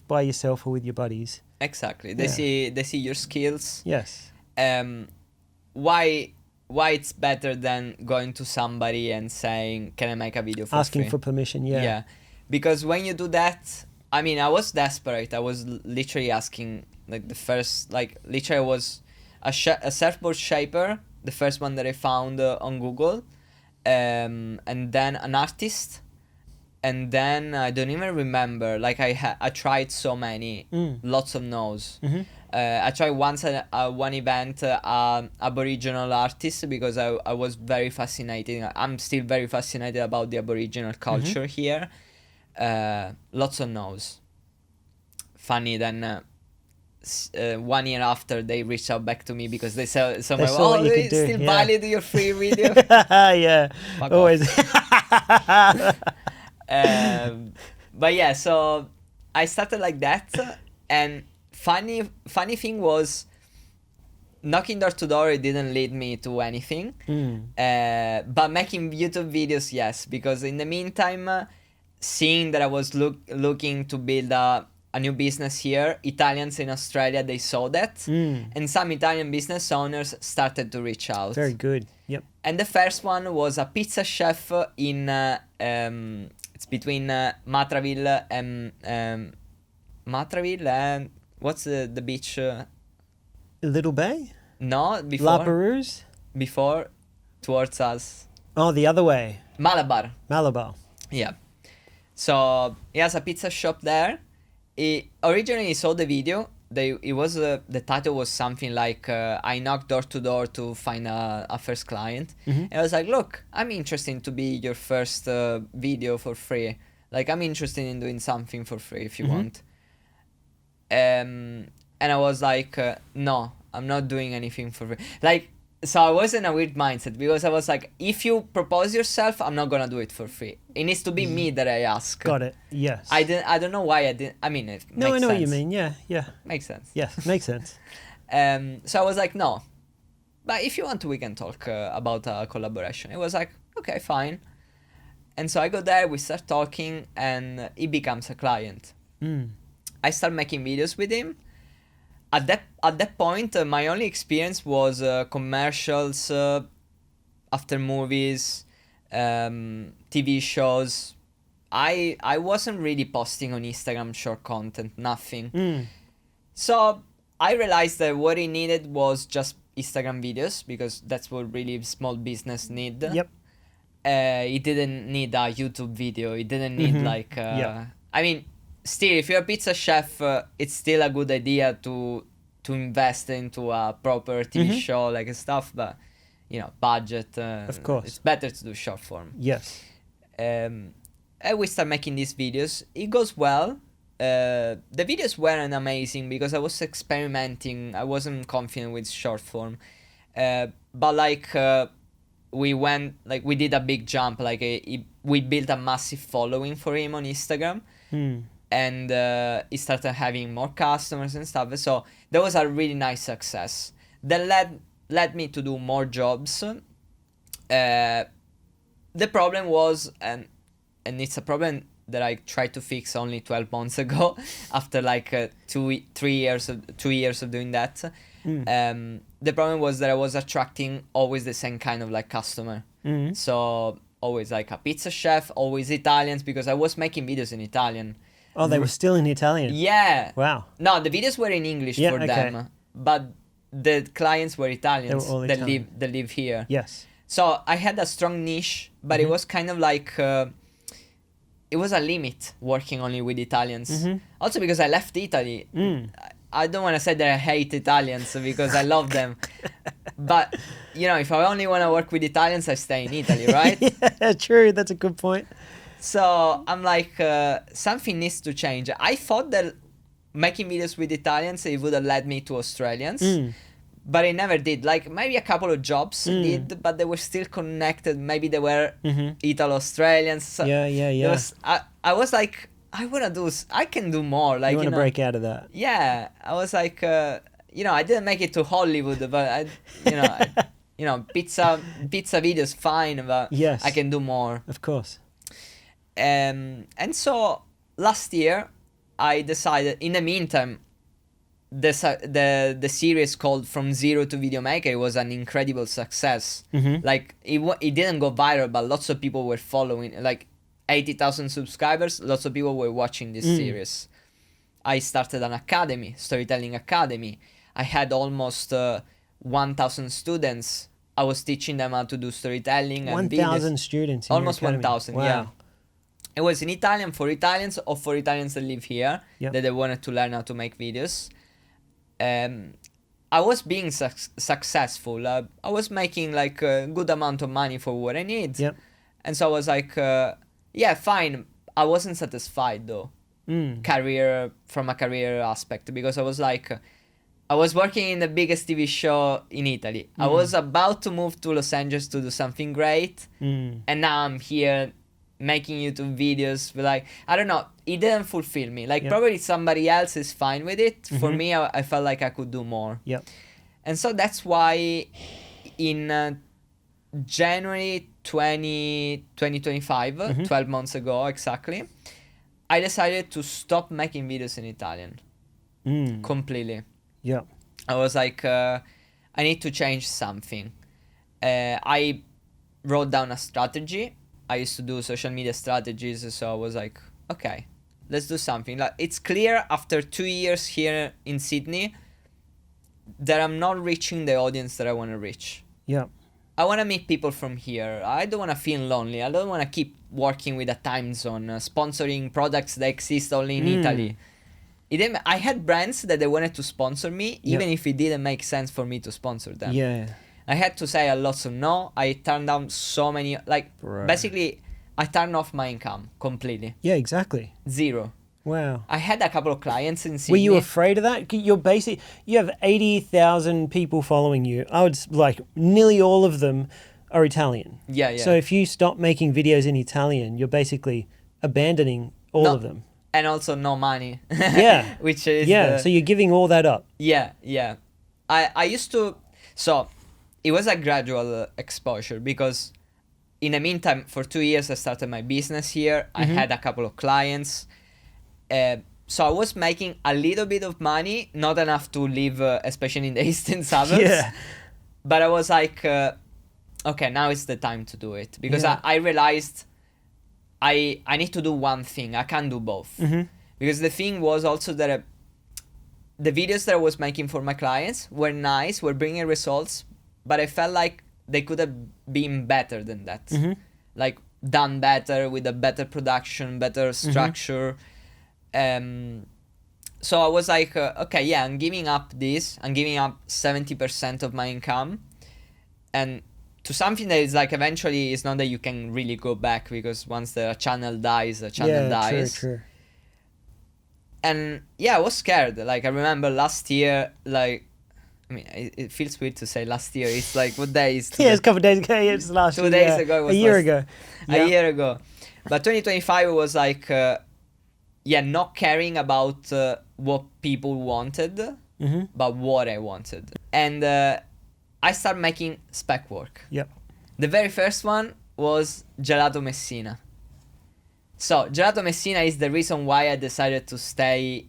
[SPEAKER 2] by yourself or with your buddies.
[SPEAKER 1] Exactly. They see your skills.
[SPEAKER 2] Yes.
[SPEAKER 1] Why it's better than going to somebody and saying, can I make a video for
[SPEAKER 2] Asking
[SPEAKER 1] free?
[SPEAKER 2] for permission, yeah.
[SPEAKER 1] Yeah. Because when you do that, I mean, I was desperate. I was literally asking, like, literally I was a surfboard shaper, the first one that I found on Google, and then an artist, and then I don't even remember. Like, I tried so many, lots of no's. I tried once at one event, Aboriginal artist, because I was very fascinated. I'm still very fascinated about the Aboriginal culture here. Lots of no's. Funny then. 1 year after, they reached out back to me because they saw
[SPEAKER 2] They saw what you could do,
[SPEAKER 1] still
[SPEAKER 2] yeah.
[SPEAKER 1] valid your free video.
[SPEAKER 2] Yeah,
[SPEAKER 1] Fuck
[SPEAKER 2] always.
[SPEAKER 1] But yeah, so I started like that, and funny thing was, knocking door to door, it didn't lead me to anything. But making YouTube videos, yes, because in the meantime, seeing that I was looking to build a new business here, Italians in Australia, they saw that, and some Italian business owners started to reach out.
[SPEAKER 2] Very good. Yep.
[SPEAKER 1] And the first one was a pizza chef in it's between Matraville and what's the beach?
[SPEAKER 2] Little Bay?
[SPEAKER 1] No,
[SPEAKER 2] La Perouse?
[SPEAKER 1] before, towards us.
[SPEAKER 2] Oh, the other way.
[SPEAKER 1] Malabar.
[SPEAKER 2] Yeah.
[SPEAKER 1] So he has a pizza shop there. Originally he saw the video. The title was something like I knocked door to door to find a first client. And I was like, look, I'm interested to be your first video for free. Like, I'm interested in doing something for free if you want. And I was like, no, I'm not doing anything for free. Like, so I was in a weird mindset because I was like, if you propose yourself, I'm not gonna do it for free. It needs to be me that I ask.
[SPEAKER 2] Got it. Yes.
[SPEAKER 1] I don't know why I didn't. I mean, it
[SPEAKER 2] No,
[SPEAKER 1] makes
[SPEAKER 2] I know
[SPEAKER 1] sense.
[SPEAKER 2] what you mean. Yeah.
[SPEAKER 1] Makes sense.
[SPEAKER 2] Yes, makes sense.
[SPEAKER 1] So I was like, no. But if you want to, we can talk about a collaboration. It was like, okay, fine. And so I go there, we start talking, and he becomes a client. I start making videos with him. At that point, my only experience was commercials, after movies, TV shows. I wasn't really posting on Instagram short content, nothing. So I realized that what he needed was just Instagram videos, because that's what really small business need.
[SPEAKER 2] Yep.
[SPEAKER 1] He didn't need a YouTube video. He didn't need I mean, still, if you're a pizza chef, it's still a good idea to invest into a proper TV show, like stuff, but budget.
[SPEAKER 2] Of course,
[SPEAKER 1] it's better to do short form.
[SPEAKER 2] Yes.
[SPEAKER 1] And we start making these videos. It goes well. The videos weren't amazing because I was experimenting. I wasn't confident with short form. But we did a big jump. We built a massive following for him on Instagram. And he started having more customers and stuff. So that was a really nice success. That led me to do more jobs. The problem was, and it's a problem that I tried to fix only 12 months ago, after 2 years of doing that. The problem was that I was attracting always the same kind of customer. So always a pizza chef, always Italians, because I was making videos in Italian.
[SPEAKER 2] Oh, they were still in Italian?
[SPEAKER 1] Yeah.
[SPEAKER 2] Wow.
[SPEAKER 1] No, the videos were in English for them, but the clients were Italians.
[SPEAKER 2] They were all Italian.
[SPEAKER 1] that live here.
[SPEAKER 2] Yes.
[SPEAKER 1] So I had a strong niche, but it was kind of it was a limit working only with Italians. Also because I left Italy. I don't want to say that I hate Italians because I love them. But, if I only want to work with Italians, I stay in Italy, right?
[SPEAKER 2] Yeah, true. That's a good point.
[SPEAKER 1] So I'm like, something needs to change. I thought that making videos with Italians, it would have led me to Australians. But it never did. Maybe a couple of jobs did, but they were still connected. Maybe they were Italo-Australians. So
[SPEAKER 2] Yeah.
[SPEAKER 1] I was like, I can do more.
[SPEAKER 2] You want to break out of that.
[SPEAKER 1] Yeah. I was like, I didn't make it to Hollywood, but pizza videos fine, but
[SPEAKER 2] yes,
[SPEAKER 1] I can do more.
[SPEAKER 2] Of course.
[SPEAKER 1] And so last year, I decided. In the meantime, the series called From Zero to Video Maker, it was an incredible success. It didn't go viral, but lots of people were following. 80,000 subscribers. Lots of people were watching this series. I started an academy, storytelling academy. I had almost 1,000 students. I was teaching them how to do storytelling and
[SPEAKER 2] 1,000 students.
[SPEAKER 1] Almost 1,000.
[SPEAKER 2] Wow.
[SPEAKER 1] Yeah. It was in Italian for Italians or for Italians that live here that they wanted to learn how to make videos. I was being successful. I was making a good amount of money for what I need.
[SPEAKER 2] Yep.
[SPEAKER 1] And so I was like, yeah, fine. I wasn't satisfied though. career, from a career aspect, because I was like, I was working in the biggest TV show in Italy. I was about to move to Los Angeles to do something great, and now I'm here making YouTube videos. But like, I don't know, it didn't fulfill me. Like, probably somebody else is fine with it. For me, I felt like I could do more.
[SPEAKER 2] Yep.
[SPEAKER 1] And so that's why in January 2025, 12 months ago exactly, I decided to stop making videos in Italian completely.
[SPEAKER 2] Yeah.
[SPEAKER 1] I was like, I need to change something. I wrote down a strategy. I used to do social media strategies, so I was like, okay, let's do something. Like, it's clear after 2 years here in Sydney that I'm not reaching the audience that I want to reach.
[SPEAKER 2] Yeah.
[SPEAKER 1] I want to meet people from here. I don't want to feel lonely. I don't want to keep working with a time zone, sponsoring products that exist only in Italy. I had brands that they wanted to sponsor me, even if it didn't make sense for me to sponsor them.
[SPEAKER 2] Yeah.
[SPEAKER 1] I had to say a lot of no. I turned down so many, like, basically, I turned off my income completely.
[SPEAKER 2] Yeah, exactly.
[SPEAKER 1] Zero.
[SPEAKER 2] Wow.
[SPEAKER 1] I had a couple of clients in Sydney.
[SPEAKER 2] Were you afraid of that? You have 80,000 people following you. I would like nearly all of them are Italian.
[SPEAKER 1] Yeah.
[SPEAKER 2] So if you stop making videos in Italian, you're basically abandoning all of them.
[SPEAKER 1] And also no money.
[SPEAKER 2] Yeah.
[SPEAKER 1] Which is
[SPEAKER 2] so you're giving all that up.
[SPEAKER 1] Yeah. I used to, so it was a gradual exposure, because in the meantime, for 2 years I started my business here. I had a couple of clients. So I was making a little bit of money, not enough to live, especially in the eastern suburbs.
[SPEAKER 2] Yeah.
[SPEAKER 1] But I was like, okay, now is the time to do it, because I realized I need to do one thing. I can't do both. Because the thing was also that the videos that I was making for my clients were nice, were bringing results, but I felt like they could have been better than that. Like, done better, with a better production, better structure. So I was like, okay, yeah, I'm giving up this. I'm giving up 70% of my income, and to something that is like, eventually, it's not that you can really go back, because once the channel dies, the channel dies.
[SPEAKER 2] True.
[SPEAKER 1] And yeah, I was scared. Like, I remember last year, like, I mean, it feels weird to say last year. It's like, what day is today?
[SPEAKER 2] Yeah, it's a couple of days ago. Yeah, it's last
[SPEAKER 1] 2 days ago. It was
[SPEAKER 2] a year ago.
[SPEAKER 1] A year ago. But 2025 was like, not caring about what people wanted, but what I wanted. And I started making spec work.
[SPEAKER 2] Yep.
[SPEAKER 1] The very first one was Gelato Messina. So Gelato Messina is the reason why I decided to stay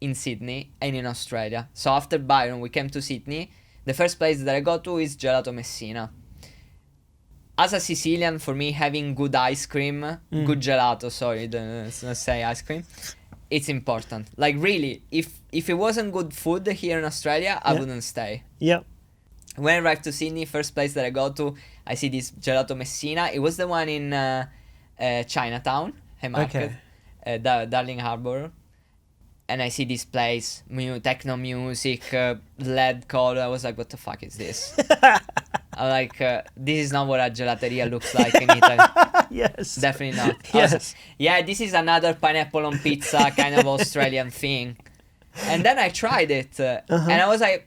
[SPEAKER 1] in Sydney and in Australia. So after Byron, we came to Sydney. The first place that I go to is Gelato Messina. As a Sicilian, for me, having good ice cream, good gelato, sorry, let's not say ice cream, it's important. Like, really, if it wasn't good food here in Australia, I wouldn't stay.
[SPEAKER 2] Yep.
[SPEAKER 1] When I arrived to Sydney, first place that I go to, I see this Gelato Messina. It was the one in Chinatown, Haymarket, Darling Harbour. And I see this place, techno music, LED color. I was like, what the fuck is this? I'm like, this is not what a gelateria looks like in Italy.
[SPEAKER 2] Yes.
[SPEAKER 1] Definitely not.
[SPEAKER 2] Yes.
[SPEAKER 1] Like, this is another pineapple on pizza kind of Australian thing. And then I tried it, and I was like,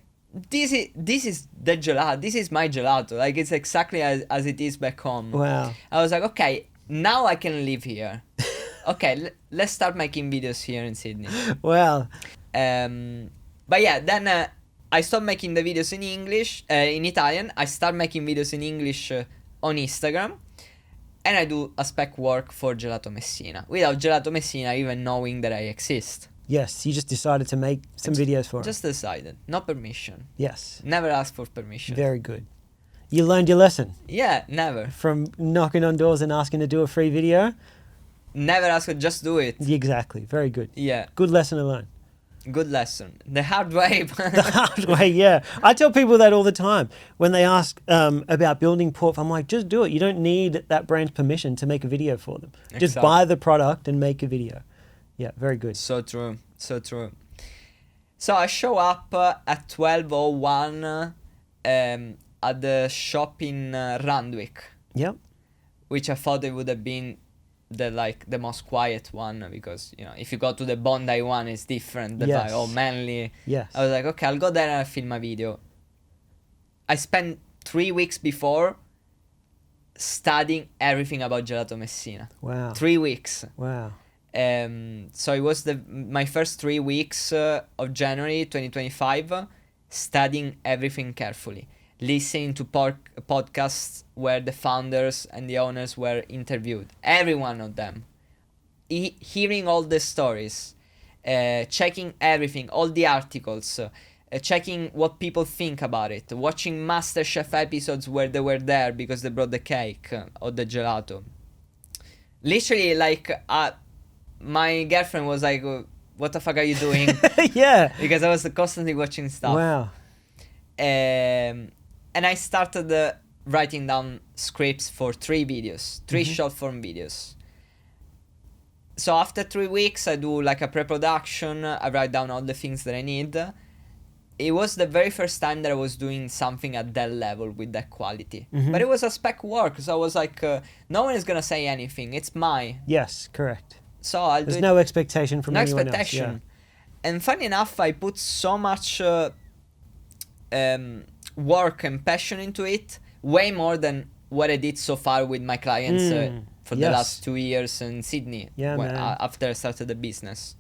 [SPEAKER 1] this is the gelato. This is my gelato. Like, it's exactly as it is back home.
[SPEAKER 2] Wow.
[SPEAKER 1] I was like, okay, now I can live here. Okay, let's start making videos here in Sydney.
[SPEAKER 2] Wow.
[SPEAKER 1] But yeah, then I stopped making the videos in English, in Italian. I start making videos in English on Instagram. And I do a spec work for Gelato Messina, without Gelato Messina even knowing that I exist.
[SPEAKER 2] Yes, you just decided to make some videos for it.
[SPEAKER 1] Just decided. No permission.
[SPEAKER 2] Yes.
[SPEAKER 1] Never asked for permission.
[SPEAKER 2] Very good. You learned your lesson.
[SPEAKER 1] Yeah, never.
[SPEAKER 2] From knocking on doors and asking to do a free video.
[SPEAKER 1] Never ask for, just do it.
[SPEAKER 2] Exactly. Very good.
[SPEAKER 1] Yeah.
[SPEAKER 2] Good lesson to learn.
[SPEAKER 1] Good lesson. The hard way.
[SPEAKER 2] The hard way, yeah. I tell people that all the time. When they ask about building I'm like, just do it. You don't need that brand's permission to make a video for them.
[SPEAKER 1] Exactly.
[SPEAKER 2] Just buy the product and make a video. Yeah, very good.
[SPEAKER 1] So true. So true. So I show up at 12:01 at the shop in Randwick.
[SPEAKER 2] Yep.
[SPEAKER 1] Which I thought it would have been the most quiet one, because if you go to the Bondi one, it's different. The
[SPEAKER 2] Yes.
[SPEAKER 1] vibe, or Manly.
[SPEAKER 2] Yes.
[SPEAKER 1] I was like, okay, I'll go there and I'll film a video. I spent 3 weeks before studying everything about Gelato Messina.
[SPEAKER 2] Wow.
[SPEAKER 1] 3 weeks.
[SPEAKER 2] Wow.
[SPEAKER 1] So it was my first 3 weeks of January 2025, studying everything carefully, listening to podcasts where the founders and the owners were interviewed, every one of them, hearing all the stories, checking everything, all the articles, checking what people think about it, watching MasterChef episodes where they were there because they brought the cake or the gelato. Literally, like, my girlfriend was like, what the fuck are you doing?
[SPEAKER 2] Yeah.
[SPEAKER 1] Because I was constantly watching stuff.
[SPEAKER 2] Wow.
[SPEAKER 1] And I started writing down scripts for 3 videos, 3 short form videos. So after 3 weeks, I do like a pre-production. I write down all the things that I need. It was the very first time that I was doing something at that level with that quality. But it was a spec work, so I was like, no one is gonna say anything. It's mine.
[SPEAKER 2] Yes, correct.
[SPEAKER 1] So I'll do
[SPEAKER 2] There's
[SPEAKER 1] it.
[SPEAKER 2] no expectation from
[SPEAKER 1] No
[SPEAKER 2] anyone
[SPEAKER 1] expectation.
[SPEAKER 2] else.
[SPEAKER 1] And funny enough, I put so much work and passion into it, way more than what I did so far with my clients for the
[SPEAKER 2] Yes.
[SPEAKER 1] last 2 years in Sydney.
[SPEAKER 2] Yeah, man.
[SPEAKER 1] After I started the business.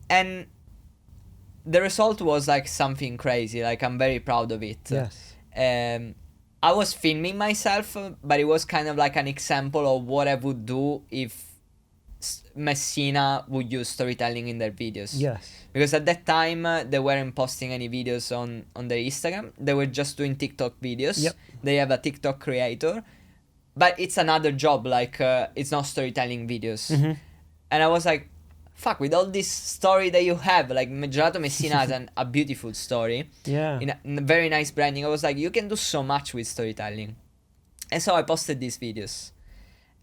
[SPEAKER 1] And the result was like something crazy. Like, I'm very proud of it.
[SPEAKER 2] Yes.
[SPEAKER 1] I was filming myself, but it was kind of like an example of what I would do if Messina would use storytelling in their videos.
[SPEAKER 2] Yes.
[SPEAKER 1] Because at that time, they weren't posting any videos on their Instagram. They were just doing TikTok videos.
[SPEAKER 2] Yep.
[SPEAKER 1] They have a TikTok creator. But it's another job, like, it's not storytelling videos. And I was like, fuck, with all this story that you have, like, Gelato Messina has a beautiful story.
[SPEAKER 2] Yeah.
[SPEAKER 1] In a very nice branding. I was like, you can do so much with storytelling. And so I posted these videos.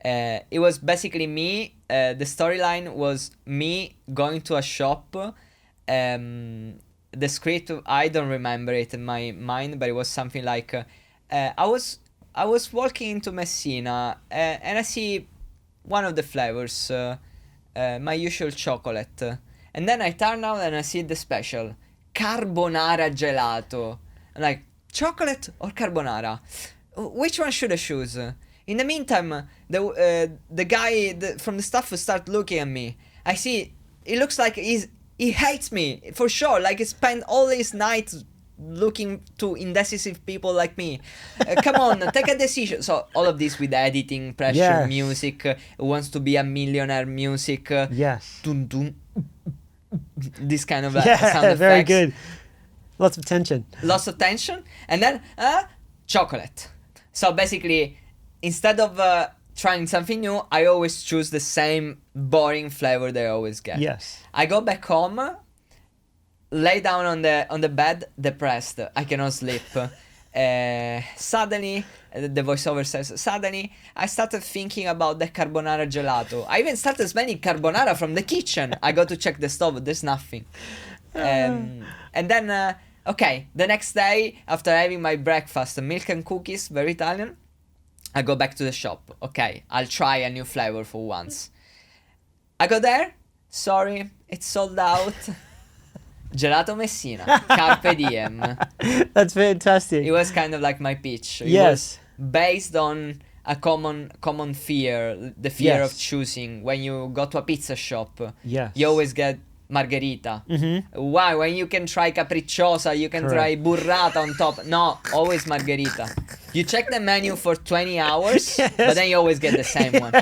[SPEAKER 1] It was basically me. The storyline was me going to a shop. The script, I don't remember it in my mind, but it was something like, I was walking into Messina and I see one of the flavors, my usual chocolate, and then I turn out and I see the special carbonara gelato. I'm like, chocolate or carbonara? Which one should I choose? In the meantime, the guy from the staff will start looking at me. I see, it looks like he hates me, for sure. Like, he spent all his night looking to indecisive people like me. Come on, take a decision. So all of this with editing, pressure,
[SPEAKER 2] Yes.
[SPEAKER 1] music, wants to be a millionaire music.
[SPEAKER 2] Yes.
[SPEAKER 1] Dun, dun, this kind of
[SPEAKER 2] Yeah,
[SPEAKER 1] sound effects.
[SPEAKER 2] very good. Lots of tension.
[SPEAKER 1] Lots of tension. And then chocolate. So basically, instead of trying something new, I always choose the same boring flavor that I always get.
[SPEAKER 2] Yes.
[SPEAKER 1] I go back home, lay down on the bed, depressed. I cannot sleep. Suddenly, the voiceover says, suddenly I started thinking about the carbonara gelato. I even started smelling carbonara from the kitchen. I go to check the stove, there's nothing. And then, okay, the next day, after having my breakfast, milk and cookies, very Italian, I go back to the shop. Okay, I'll try a new flavor for once. I go there. Sorry, it's sold out. Gelato Messina, Carpe Diem.
[SPEAKER 2] That's fantastic.
[SPEAKER 1] It was kind of like my pitch. It
[SPEAKER 2] Yes.
[SPEAKER 1] was based on a common fear, the fear
[SPEAKER 2] Yes.
[SPEAKER 1] of choosing. When you go to a pizza shop,
[SPEAKER 2] Yes.
[SPEAKER 1] you always get margherita.
[SPEAKER 2] Mm-hmm.
[SPEAKER 1] Why? When you can try capricciosa, you can try burrata on top. No, always margherita. You check the menu for 20 hours,
[SPEAKER 2] Yes.
[SPEAKER 1] but then you always get the same one.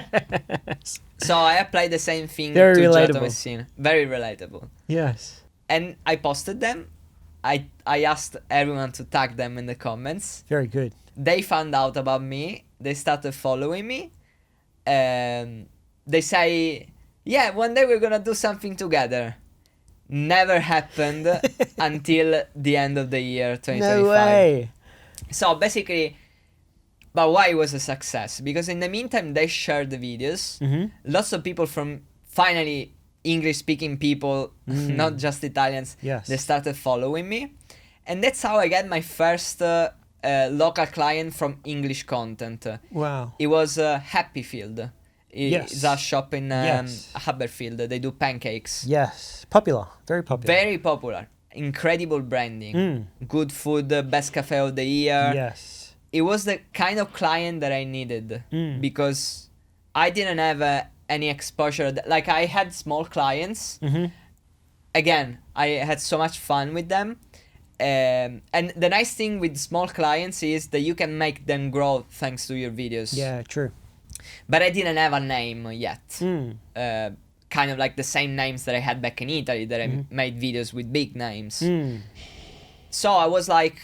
[SPEAKER 1] So I applied the same thing
[SPEAKER 2] Very
[SPEAKER 1] to Gelato
[SPEAKER 2] relatable.
[SPEAKER 1] Messina. Very relatable.
[SPEAKER 2] Yes.
[SPEAKER 1] And I posted them. I asked everyone to tag them in the comments.
[SPEAKER 2] Very good.
[SPEAKER 1] They found out about me. They started following me. They say, yeah, one day we're gonna do something together. Never happened until the end of the year 2025.
[SPEAKER 2] No way.
[SPEAKER 1] So basically, but why it was a success? Because in the meantime, they shared the videos.
[SPEAKER 2] Mm-hmm.
[SPEAKER 1] Lots of people from, finally, English-speaking people, not just Italians,
[SPEAKER 2] Yes.
[SPEAKER 1] they started following me. And that's how I got my first local client from English content.
[SPEAKER 2] Wow.
[SPEAKER 1] It was Happyfield. It's a shop in
[SPEAKER 2] Yes.
[SPEAKER 1] Haberfield. They do pancakes.
[SPEAKER 2] Yes. Popular. Very popular.
[SPEAKER 1] Very popular. Incredible branding. Good food. Best cafe of the year.
[SPEAKER 2] Yes.
[SPEAKER 1] It was the kind of client that I needed because I didn't have any exposure. Like, I had small clients. Again, I had so much fun with them. And the nice thing with small clients is that you can make them grow thanks to your videos.
[SPEAKER 2] Yeah, true.
[SPEAKER 1] But I didn't have a name yet. Kind of like the same names that I had back in Italy, that I made videos with big names. So I was like,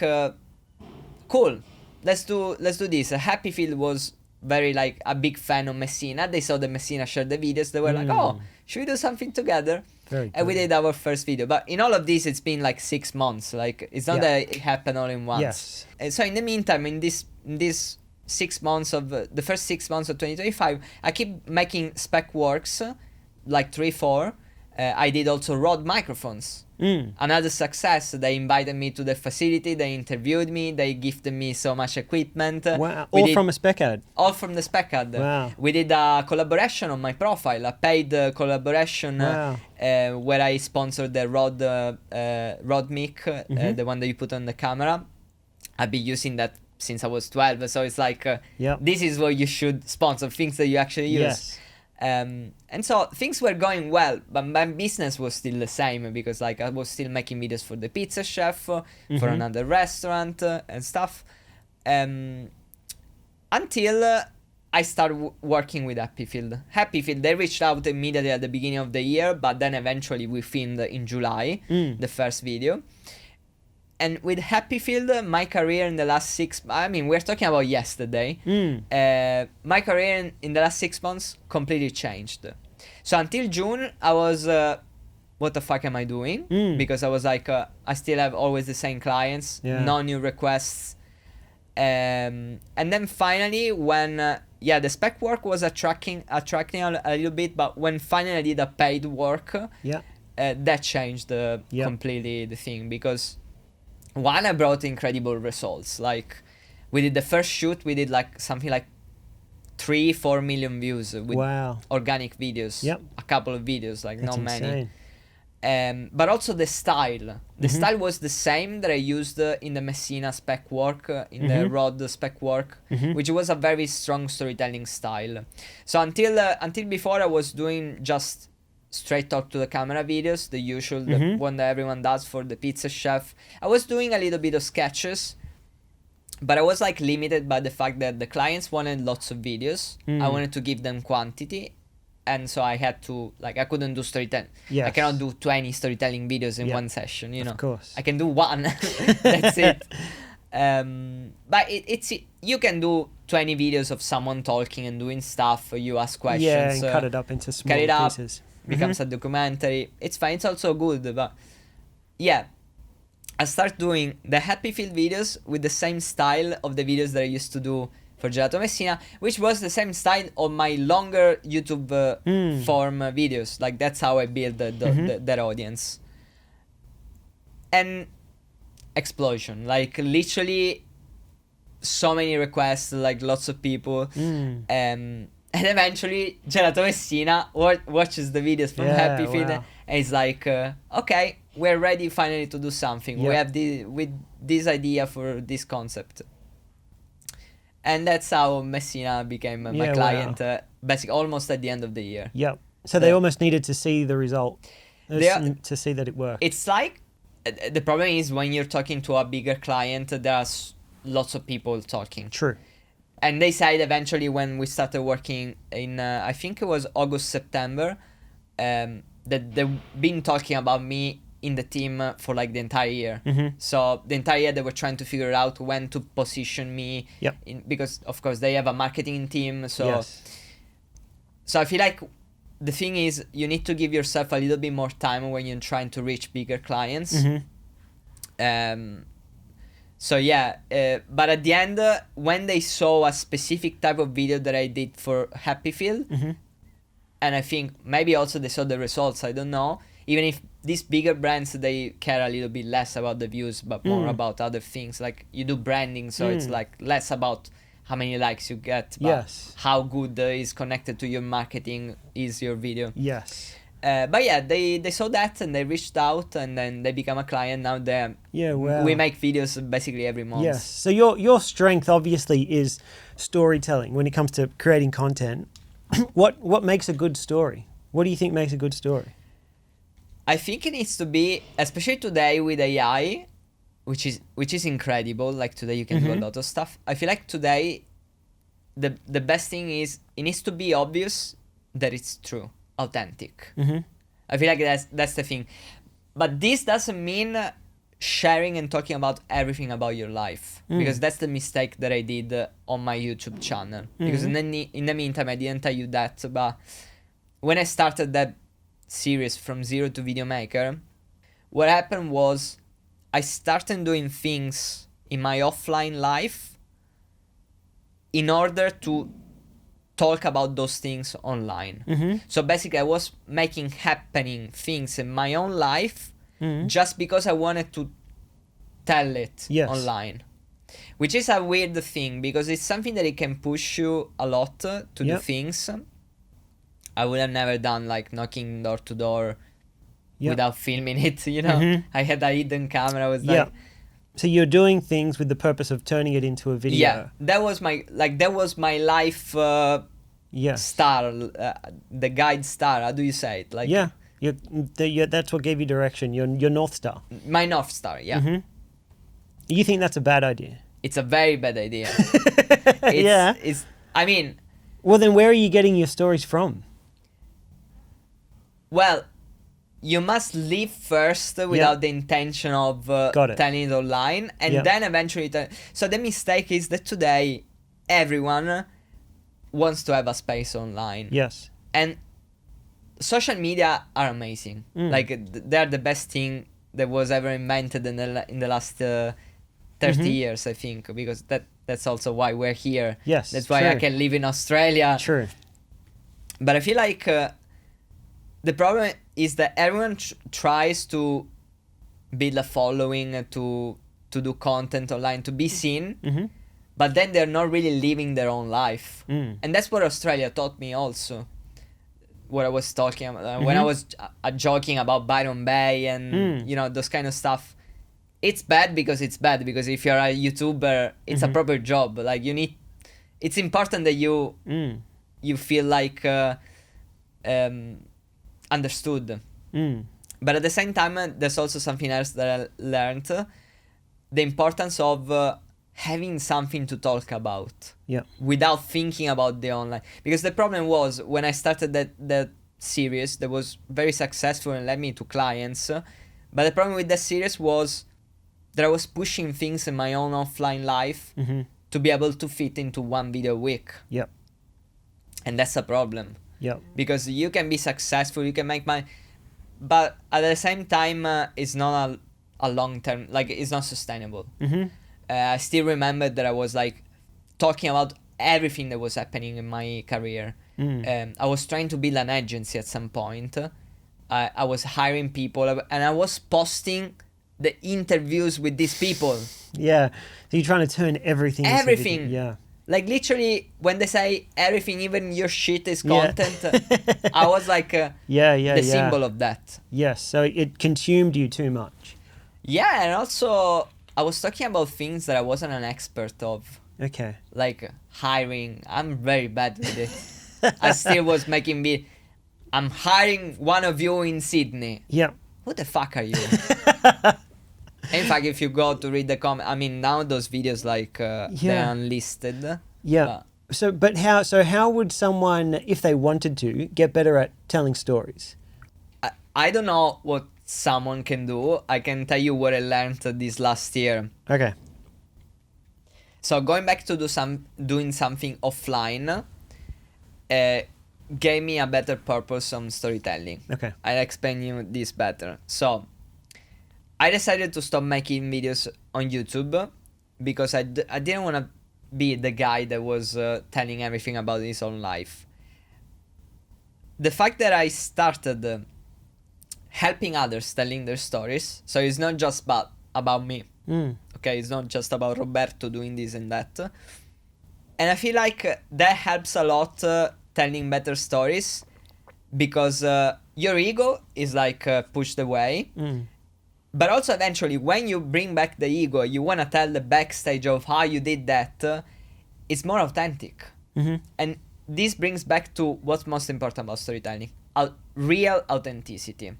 [SPEAKER 1] cool, let's do this. Happyfield was very like a big fan of Messina. They saw that Messina shared the videos. They were like, oh, should we do something together?
[SPEAKER 2] Very
[SPEAKER 1] And we
[SPEAKER 2] good.
[SPEAKER 1] did our first video. But in all of this, it's been like 6 months. Like, it's not that it happened all in once.
[SPEAKER 2] Yes.
[SPEAKER 1] And so in the meantime, in this 6 months of the first 6 months of 2025, I keep making spec works, like 3-4. I did also Rode microphones. Another success. They invited me to the facility. They interviewed me. They gifted me so much equipment.
[SPEAKER 2] Wow. All from a spec ad.
[SPEAKER 1] All from the spec ad.
[SPEAKER 2] Wow.
[SPEAKER 1] We did a collaboration on my profile, a paid collaboration where I sponsored the Rode mic, the one that you put on the camera. I've been using that since I was 12, so it's like this is what you should sponsor, things that you actually use.
[SPEAKER 2] Yes.
[SPEAKER 1] And so things were going well, but my business was still the same because like I was still making videos for the pizza chef, for another restaurant and stuff, until I started working with Happyfield. Happyfield, they reached out immediately at the beginning of the year, but then eventually we filmed in July the first video. And with Happyfield, my career in the last we're talking about yesterday. My career in the last 6 months completely changed. So until June, I was, what the fuck am I doing? Because I was like, I still have always the same clients, no new requests. And then finally, when, the spec work was attracting a little bit, but when finally I did a paid work, that changed completely the thing, because one, I brought incredible results. Like, we did the first shoot, we did like something like 3-4 million views with organic videos. A couple of videos, like
[SPEAKER 2] That's
[SPEAKER 1] not
[SPEAKER 2] insane.
[SPEAKER 1] many. But also the style. The style was the same that I used in the Messina spec work, in the Rode spec work, which was a very strong storytelling style. So until before, I was doing just straight talk to the camera videos, the usual, the one that everyone does for the pizza chef. I was doing a little bit of sketches, but I was like limited by the fact that the clients wanted lots of videos. I wanted to give them quantity, and so I had to, like, I couldn't do storytelling. I cannot do 20 storytelling videos in one session, you know.
[SPEAKER 2] Of course.
[SPEAKER 1] I can do one. That's it. But it's you can do 20 videos of someone talking and doing stuff. You ask questions.
[SPEAKER 2] Yeah, and cut it up into small pieces.
[SPEAKER 1] Becomes a documentary. It's fine. It's also good, but I start doing the Happyfield videos with the same style of the videos that I used to do for Gelato Messina, which was the same style of my longer YouTube form videos. Like, that's how I build that audience. And explosion, like literally so many requests, like lots of people. And eventually Gelato Messina watches the videos from Happyfield and it's like, okay, we're ready finally to do something. We have this idea for this concept. And that's how Messina became my client, basically almost at the end of the year.
[SPEAKER 2] So they almost needed to see the result, to see that it worked.
[SPEAKER 1] It's like, the problem is when you're talking to a bigger client, there's lots of people talking.
[SPEAKER 2] True.
[SPEAKER 1] And they said eventually when we started working in, I think it was August, September, that they've been talking about me in the team for like the entire year. So the entire year they were trying to figure out when to position me, because of course they have a marketing team. So I feel like the thing is you need to give yourself a little bit more time when you're trying to reach bigger clients. But at the end, when they saw a specific type of video that I did for Happyfield, and I think maybe also they saw the results, I don't know, even if these bigger brands, they care a little bit less about the views, but more about other things, like you do branding, so it's like less about how many likes you get, but
[SPEAKER 2] Yes.
[SPEAKER 1] how good is connected to your marketing is your video.
[SPEAKER 2] Yes.
[SPEAKER 1] But yeah, they saw that and they reached out and then they become a client. Now
[SPEAKER 2] Wow.
[SPEAKER 1] we make videos basically every month.
[SPEAKER 2] Yes. So your strength obviously is storytelling when it comes to creating content. What makes a good story? What do you think makes a good story?
[SPEAKER 1] I think it needs to be, especially today with AI, which is incredible. Like today you can do a lot of stuff. I feel like today the best thing is it needs to be obvious that it's true, authentic. I feel like that's the thing. But this doesn't mean sharing and talking about everything about your life, because that's the mistake that I did on my YouTube channel. Because in the meantime I didn't tell you that, but when I started that series from zero to video maker, what happened was I started doing things in my offline life in order to talk about those things online. So basically I was making happening things in my own life just because I wanted to tell it online, which is a weird thing because it's something that it can push you a lot to do things. I would have never done like knocking door to door without filming it, you know. I had a hidden camera. I was like, so you're doing things with the purpose of turning it into a video.
[SPEAKER 2] Yeah, that was my life star, the guide star. How do you say it? Like
[SPEAKER 1] that's what gave you direction. Your North Star.
[SPEAKER 2] My North Star. Yeah. You think that's a bad idea?
[SPEAKER 1] It's a very bad idea. It's. I mean.
[SPEAKER 2] Well, then where are you getting your stories from?
[SPEAKER 1] Well, you must live first without the intention of telling it online, and then eventually. So the mistake is that today everyone wants to have a space online.
[SPEAKER 2] Yes.
[SPEAKER 1] And social media are amazing. Like they're the best thing that was ever invented in the last 30 years, I think, because that's also why we're here.
[SPEAKER 2] Yes.
[SPEAKER 1] That's why I can live in Australia.
[SPEAKER 2] True.
[SPEAKER 1] But I feel like the problem is that everyone tries to build a following, to do content online, to be seen, but then they're not really living their own life. And that's what Australia taught me also. What I was talking about when I was joking about Byron Bay and you know, those kind of stuff. It's bad because if you're a YouTuber, it's a proper job. Like it's important that you feel like understood. But at the same time, there's also something else that I learned: the importance of having something to talk about. Without thinking about the online. Because the problem was when I started that series that was very successful and led me to clients. But the problem with that series was that I was pushing things in my own offline life to be able to fit into one video a week. And that's a problem. Because you can be successful, you can make money, but at the same time, it's not a long term, like it's not sustainable. I still remember that I was like talking about everything that was happening in my career. I was trying to build an agency at some point. I was hiring people and I was posting the interviews with these people.
[SPEAKER 2] So you're trying to turn everything into video.
[SPEAKER 1] Like literally when they say everything, even your shit is content, I was like the symbol of that.
[SPEAKER 2] So it consumed you too much.
[SPEAKER 1] And also I was talking about things that I wasn't an expert of. Like hiring. I'm very bad with it. I still was making I'm hiring one of you in Sydney. Who the fuck are you? In fact, if you go to read the comment, I mean, now those videos like they're unlisted.
[SPEAKER 2] So how would someone, if they wanted to, get better at telling stories?
[SPEAKER 1] I don't know what someone can do. I can tell you what I learned this last year. So going back to doing something offline gave me a better purpose on storytelling. I'll explain you this better. So I decided to stop making videos on YouTube because I didn't want to be the guy that was telling everything about his own life. The fact that I started helping others telling their stories, so it's not just about me. It's not just about Roberto doing this and that. And I feel like that helps a lot telling better stories, because your ego is like pushed away. But also eventually when you bring back the ego, you want to tell the backstage of how you did that, it's more authentic. And this brings back to what's most important about storytelling: real authenticity.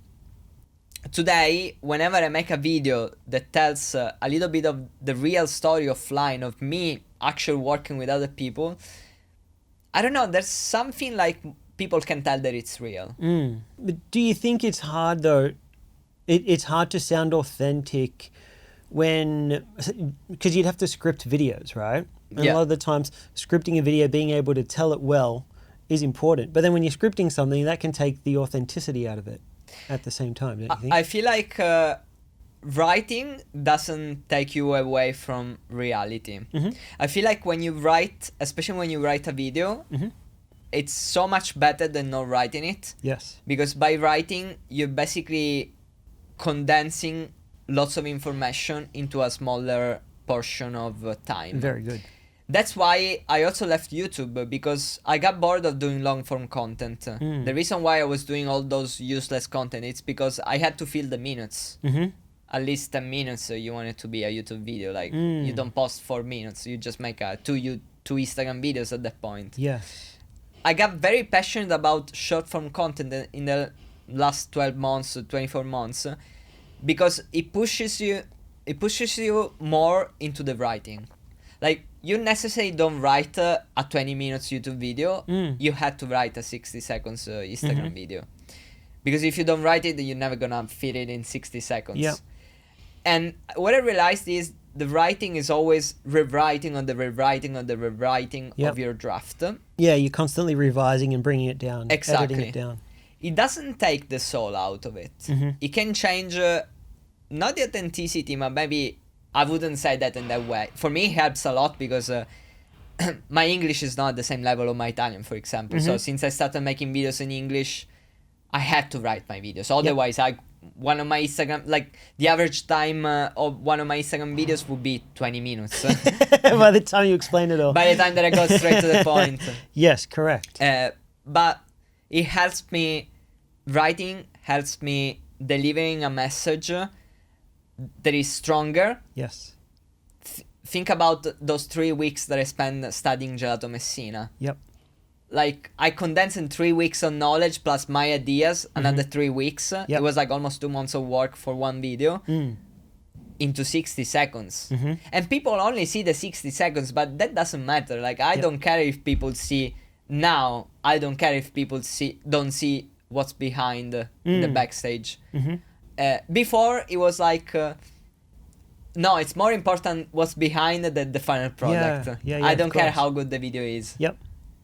[SPEAKER 1] Today, whenever I make a video that tells a little bit of the real story offline of me actually working with other people, I don't know, there's something like people can tell that it's real.
[SPEAKER 2] But do you think it's hard though? It's hard to sound authentic when, because you'd have to script videos, right? And a lot of the times scripting a video, being able to tell it well is important. But then when you're scripting something, that can take the authenticity out of it at the same time, don't you think?
[SPEAKER 1] I feel like writing doesn't take you away from reality. I feel like when you write, especially when you write a video, it's so much better than not writing it.
[SPEAKER 2] Yes.
[SPEAKER 1] Because by writing, you're basically condensing lots of information into a smaller portion of time.
[SPEAKER 2] Very good.
[SPEAKER 1] That's why I also left YouTube, because I got bored of doing long form content. The reason why I was doing all those useless content, it's because I had to fill the minutes. At least 10 minutes you want it to be a YouTube video. Like you don't post 4 minutes, you just make two Instagram videos at that point.
[SPEAKER 2] Yes.
[SPEAKER 1] I got very passionate about short form content in the last 12 months, 24 months, because it pushes you more into the writing. Like, you necessarily don't write a 20 minutes YouTube video. You had to write a 60 seconds Instagram video. Because if you don't write it, you're never gonna fit it in 60 seconds.
[SPEAKER 2] Yeah.
[SPEAKER 1] And what I realized is the writing is always rewriting on the rewriting on the rewriting of your draft.
[SPEAKER 2] Yeah, you're constantly revising and bringing it down.
[SPEAKER 1] Exactly.
[SPEAKER 2] Editing it down.
[SPEAKER 1] It doesn't take the soul out of it. It can change, not the authenticity, but maybe I wouldn't say that in that way. For me, it helps a lot because my English is not at the same level of my Italian, for example. So since I started making videos in English, I had to write my videos. Otherwise, one of my Instagram, like the average time of one of my Instagram videos would be 20 minutes.
[SPEAKER 2] By the time you explain it all.
[SPEAKER 1] By the time that I go straight to the point.
[SPEAKER 2] Yes, correct.
[SPEAKER 1] But it helps me, writing helps me delivering a message that is stronger.
[SPEAKER 2] Yes.
[SPEAKER 1] Think about those 3 weeks that I spent studying Gelato Messina.
[SPEAKER 2] Yep.
[SPEAKER 1] Like, I condensed in 3 weeks of knowledge plus my ideas, another 3 weeks. It was like almost 2 months of work for one video into 60 seconds. And people only see the 60 seconds, but that doesn't matter. Like, I don't care if people see now. I don't care if people don't see what's behind the backstage. Before, it was like, no, it's more important what's behind than the final product. I don't care how good the video is.
[SPEAKER 2] Yep.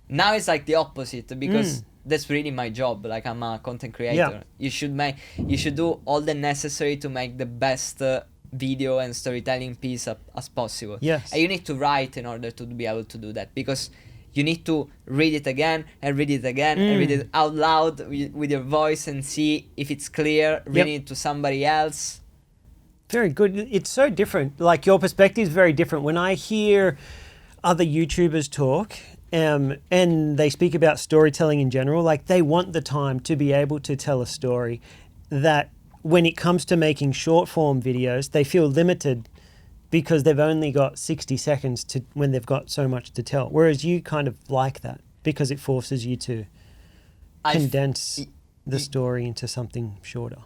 [SPEAKER 1] Now it's like the opposite, because that's really my job. Like, I'm a content creator. You should do all the necessary to make the best video and storytelling piece as possible.
[SPEAKER 2] Yes.
[SPEAKER 1] And you need to write in order to be able to do that, because you need to read it again and read it again and read it out loud with your voice and see if it's clear, reading it to somebody else.
[SPEAKER 2] Very good. It's so different. Like, your perspective is very different. When I hear other YouTubers talk, and they speak about storytelling in general, like, they want the time to be able to tell a story, that when it comes to making short form videos, they feel limited because they've only got 60 seconds to when they've got so much to tell. Whereas you kind of like that because it forces you to condense the story into something shorter.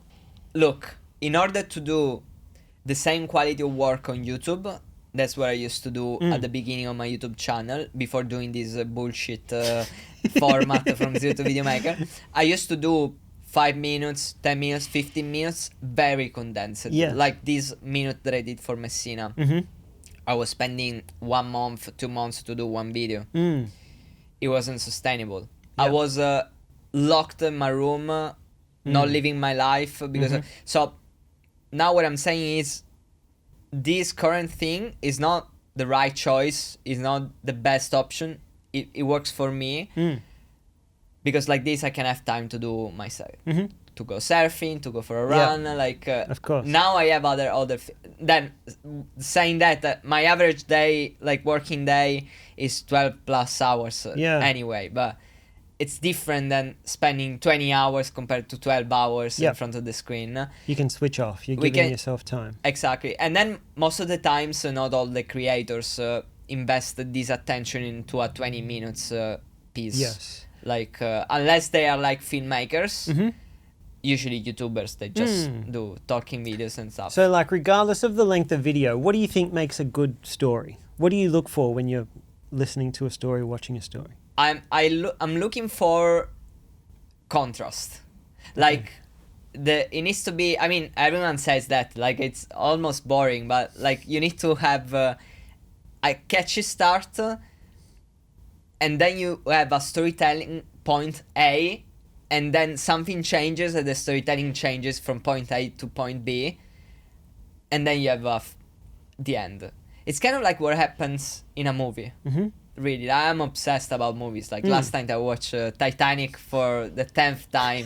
[SPEAKER 1] Look, in order to do the same quality of work on YouTube, that's what I used to do at the beginning of my YouTube channel, before doing this bullshit format from Zero to Video Maker. I used to do 5 minutes, 10 minutes, 15 minutes, very condensed. Like this minute that I did for Messina. I was spending 1 month, 2 months to do one video. It wasn't sustainable. I was locked in my room, not living my life. Because so now what I'm saying is, this current thing is not the right choice, is not the best option. It works for me because like this I can have time to do myself. to go surfing, to go for a
[SPEAKER 2] Yeah.
[SPEAKER 1] run. Like
[SPEAKER 2] Of course.
[SPEAKER 1] now I have other then saying that my average day, like working day, is 12 plus hours
[SPEAKER 2] Yeah.
[SPEAKER 1] anyway, but it's different than spending 20 hours compared to 12 hours
[SPEAKER 2] Yep.
[SPEAKER 1] in front of the screen.
[SPEAKER 2] You can switch off. You're
[SPEAKER 1] We
[SPEAKER 2] giving
[SPEAKER 1] can-
[SPEAKER 2] yourself time.
[SPEAKER 1] Exactly. And then most of the times, not all the creators invest this attention into a 20 minutes piece.
[SPEAKER 2] Yes.
[SPEAKER 1] Like, unless they are like filmmakers,
[SPEAKER 2] Mm-hmm.
[SPEAKER 1] usually YouTubers, they just do talking videos and stuff.
[SPEAKER 2] So, like, regardless of the length of video, what do you think makes a good story? What do you look for when you're listening to a story, watching a story?
[SPEAKER 1] I'm looking for contrast. Like, it needs to be, I mean, everyone says that, like, it's almost boring, but like you need to have a catchy start, and then you have a storytelling point A, and then something changes and the storytelling changes from point A to point B, and then you have the end. It's kind of like what happens in a movie.
[SPEAKER 2] Mm-hmm.
[SPEAKER 1] Really, I am obsessed about movies. Like last night I watched Titanic for the 10th time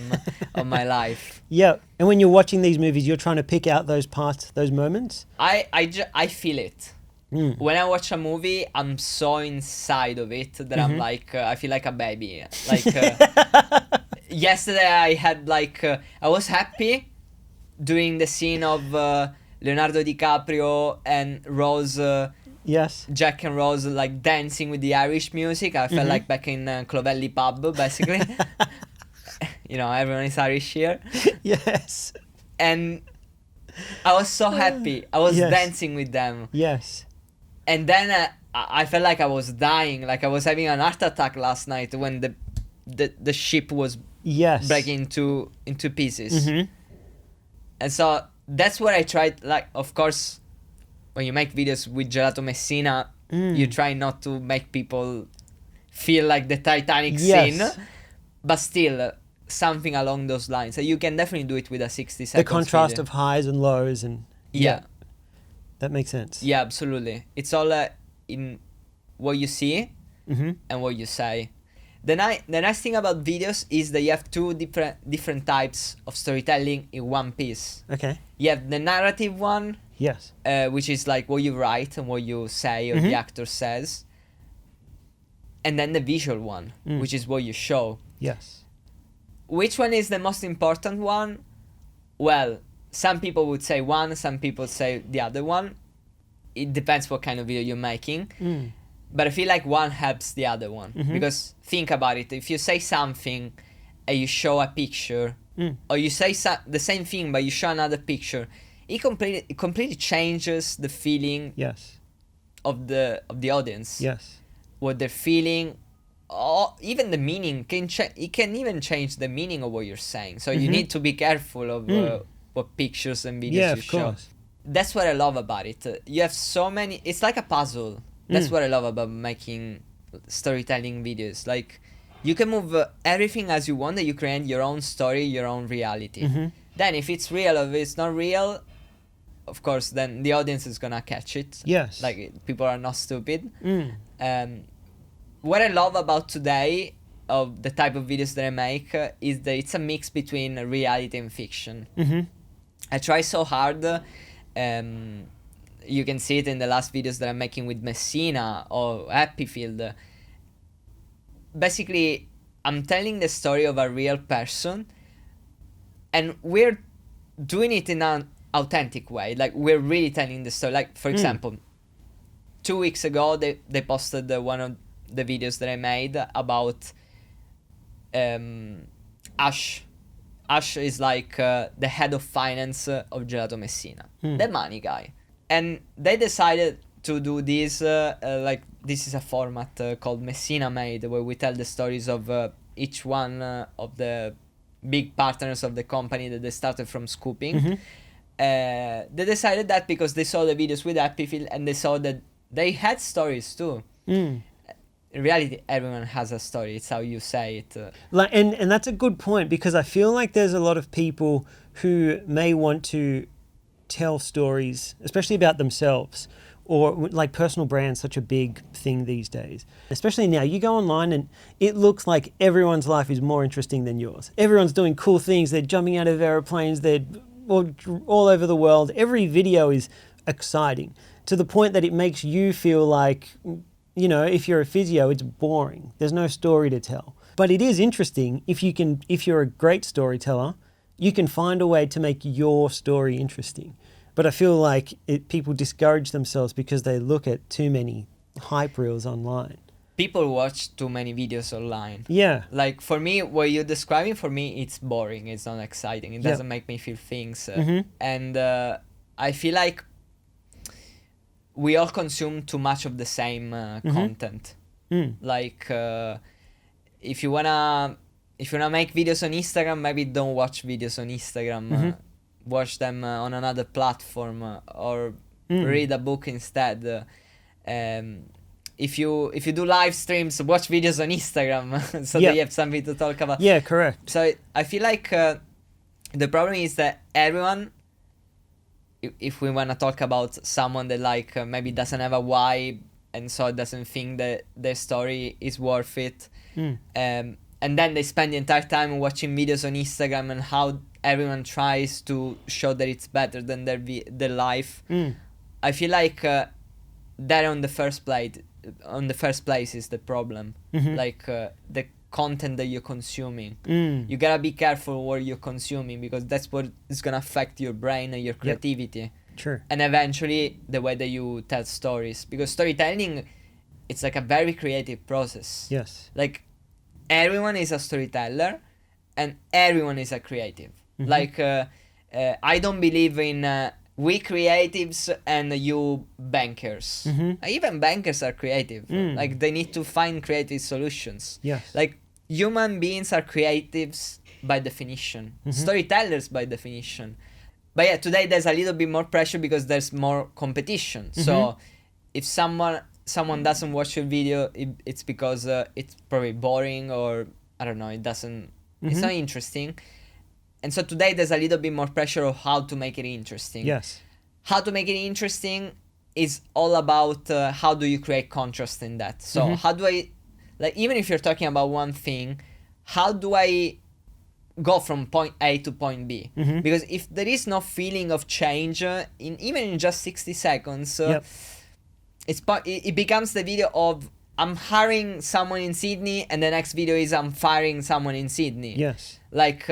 [SPEAKER 1] of my life.
[SPEAKER 2] Yeah. And when you're watching these movies, you're trying to pick out those parts, those moments?
[SPEAKER 1] I feel it. When I watch a movie, I'm so inside of it that I'm like, I feel like a baby. Like yesterday I had like, I was happy during the scene of Leonardo DiCaprio and Rose,
[SPEAKER 2] Yes.
[SPEAKER 1] Jack and Rose, like dancing with the Irish music. I felt like back in Clovelly pub, basically. You know, everyone is Irish here.
[SPEAKER 2] Yes.
[SPEAKER 1] And I was so happy. I was
[SPEAKER 2] Yes.
[SPEAKER 1] dancing with them.
[SPEAKER 2] Yes.
[SPEAKER 1] And then I felt like I was dying. Like I was having an heart attack last night when the ship was
[SPEAKER 2] Yes.
[SPEAKER 1] breaking into pieces.
[SPEAKER 2] Mm-hmm.
[SPEAKER 1] And so that's what I tried. Like, of course, when you make videos with Gelato Messina, you try not to make people feel like the Titanic
[SPEAKER 2] Yes.
[SPEAKER 1] scene, but still something along those lines. So you can definitely do it with a 60 seconds
[SPEAKER 2] The contrast
[SPEAKER 1] video.
[SPEAKER 2] of highs and lows and
[SPEAKER 1] Yeah.
[SPEAKER 2] that makes sense.
[SPEAKER 1] Yeah, absolutely. It's all in what you see
[SPEAKER 2] Mm-hmm.
[SPEAKER 1] and what you say. The nice thing about videos is that you have two different types of storytelling in one piece.
[SPEAKER 2] Okay.
[SPEAKER 1] You have the narrative one,
[SPEAKER 2] Yes.
[SPEAKER 1] which is like what you write and what you say or the actor says. And then the visual one, which is what you show.
[SPEAKER 2] Yes.
[SPEAKER 1] Which one is the most important one? Well, some people would say one, some people say the other one. It depends what kind of video you're making. But I feel like one helps the other one. Because think about it, if you say something and you show a picture, or you say the same thing but you show another picture, it completely changes the feeling
[SPEAKER 2] Yes.
[SPEAKER 1] of the audience.
[SPEAKER 2] Yes.
[SPEAKER 1] What they're feeling, or even the meaning it can even change the meaning of what you're saying. So you need to be careful of what pictures and videos
[SPEAKER 2] Yeah,
[SPEAKER 1] you
[SPEAKER 2] of
[SPEAKER 1] show.
[SPEAKER 2] course.
[SPEAKER 1] That's what I love about it. You have so many. It's like a puzzle. That's what I love about making storytelling videos. Like you can move everything as you want. That you create your own story, your own reality. Then if it's real or if it's not real, of course, then the audience is gonna catch it.
[SPEAKER 2] Yes.
[SPEAKER 1] Like people are not stupid. What I love about today of the type of videos that I make is that it's a mix between reality and fiction. I try so hard. You can see it in the last videos that I'm making with Messina or Happyfield. Basically, I'm telling the story of a real person, and we're doing it in an authentic way. Like we're really telling the story. Like for example, 2 weeks ago they posted one of the videos that I made about Ash. Ash is like the head of finance of Gelato Messina, the money guy. And they decided to do this, like this is a format called Messina Made, where we tell the stories of each one of the big partners of the company that they started from scooping. They decided that because they saw the videos with Happyfield and they saw that they had stories too. In reality, everyone has a story. It's how you say it.
[SPEAKER 2] Like, and that's a good point, because I feel like there's a lot of people who may want to tell stories, especially about themselves, or like personal brand's such a big thing these days. Especially now, you go online and it looks like everyone's life is more interesting than yours. Everyone's doing cool things. They're jumping out of airplanes. They're all over the world. Every video is exciting to the point that it makes you feel like, you know, if you're a physio, it's boring. There's no story to tell. But it is interesting if you're a great storyteller, you can find a way to make your story interesting. But I feel like people discourage themselves because they look at too many hype reels online.
[SPEAKER 1] People watch too many videos online.
[SPEAKER 2] Yeah.
[SPEAKER 1] Like for me, what you're describing, for me, it's boring. It's not exciting. It doesn't make me feel things. And I feel like we all consume too much of the same content. Like if you wanna make videos on Instagram, maybe don't watch videos on Instagram. Watch them on another platform or read a book instead. If you do live streams, watch videos on Instagram so that you have something to talk about.
[SPEAKER 2] Yeah, correct.
[SPEAKER 1] So I feel like the problem is that everyone, if we want to talk about someone that like maybe doesn't have a why and so doesn't think that their story is worth it, and then they spend the entire time watching videos on Instagram and how everyone tries to show that it's better than their life. I feel like that on the first place is the problem. Like the content that you're consuming. You gotta be careful what you're consuming because that's what is gonna affect your brain and your creativity.
[SPEAKER 2] Sure.
[SPEAKER 1] And eventually the way that you tell stories, because storytelling, it's like a very creative process.
[SPEAKER 2] Yes.
[SPEAKER 1] Like everyone is a storyteller and everyone is a creative. Like I don't believe in we creatives and you bankers. Even bankers are creative. Like they need to find creative solutions.
[SPEAKER 2] Yes.
[SPEAKER 1] Like human beings are creatives by definition, storytellers by definition. But yeah, today there's a little bit more pressure because there's more competition. So if someone doesn't watch your video, it's because it's probably boring or I don't know, it's not interesting. And so today there's a little bit more pressure of how to make it interesting.
[SPEAKER 2] Yes.
[SPEAKER 1] How to make it interesting is all about how do you create contrast in that. So how do I, like even if you're talking about one thing, how do I go from point A to point B? Because if there is no feeling of change, even in just 60 seconds, it becomes the video of I'm hiring someone in Sydney and the next video is I'm firing someone in Sydney.
[SPEAKER 2] Yes.
[SPEAKER 1] Like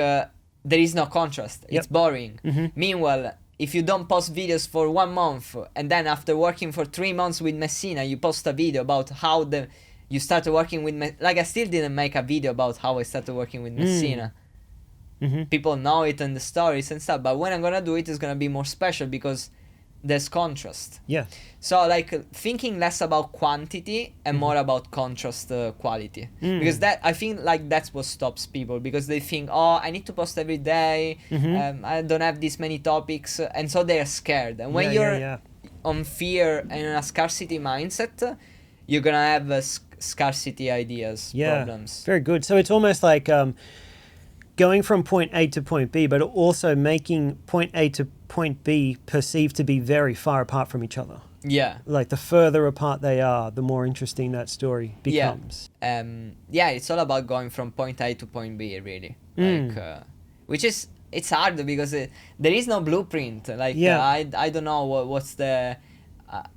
[SPEAKER 1] there is no contrast. It's boring. Meanwhile, if you don't post videos for 1 month and then after working for 3 months with Messina, you post a video about how you started working with like I still didn't make a video about how I started working with Messina. People know it in the stories and stuff, but when I'm gonna do it, it's gonna be more special because there's contrast.
[SPEAKER 2] Yeah.
[SPEAKER 1] So like thinking less about quantity and more about contrast quality. Because that I think like that's what stops people, because they think, oh, I need to post every day. I don't have this many topics, and so they're scared. And when you're on fear and in a scarcity mindset, you're gonna have scarcity ideas, problems.
[SPEAKER 2] Very good. So it's almost like going from point A to point B, but also making point A to point B perceived to be very far apart from each other.
[SPEAKER 1] Yeah.
[SPEAKER 2] Like the further apart they are, the more interesting that story becomes.
[SPEAKER 1] Yeah, it's all about going from point A to point B, really. Like, which is, it's hard because there is no blueprint. Like, I don't know what's the...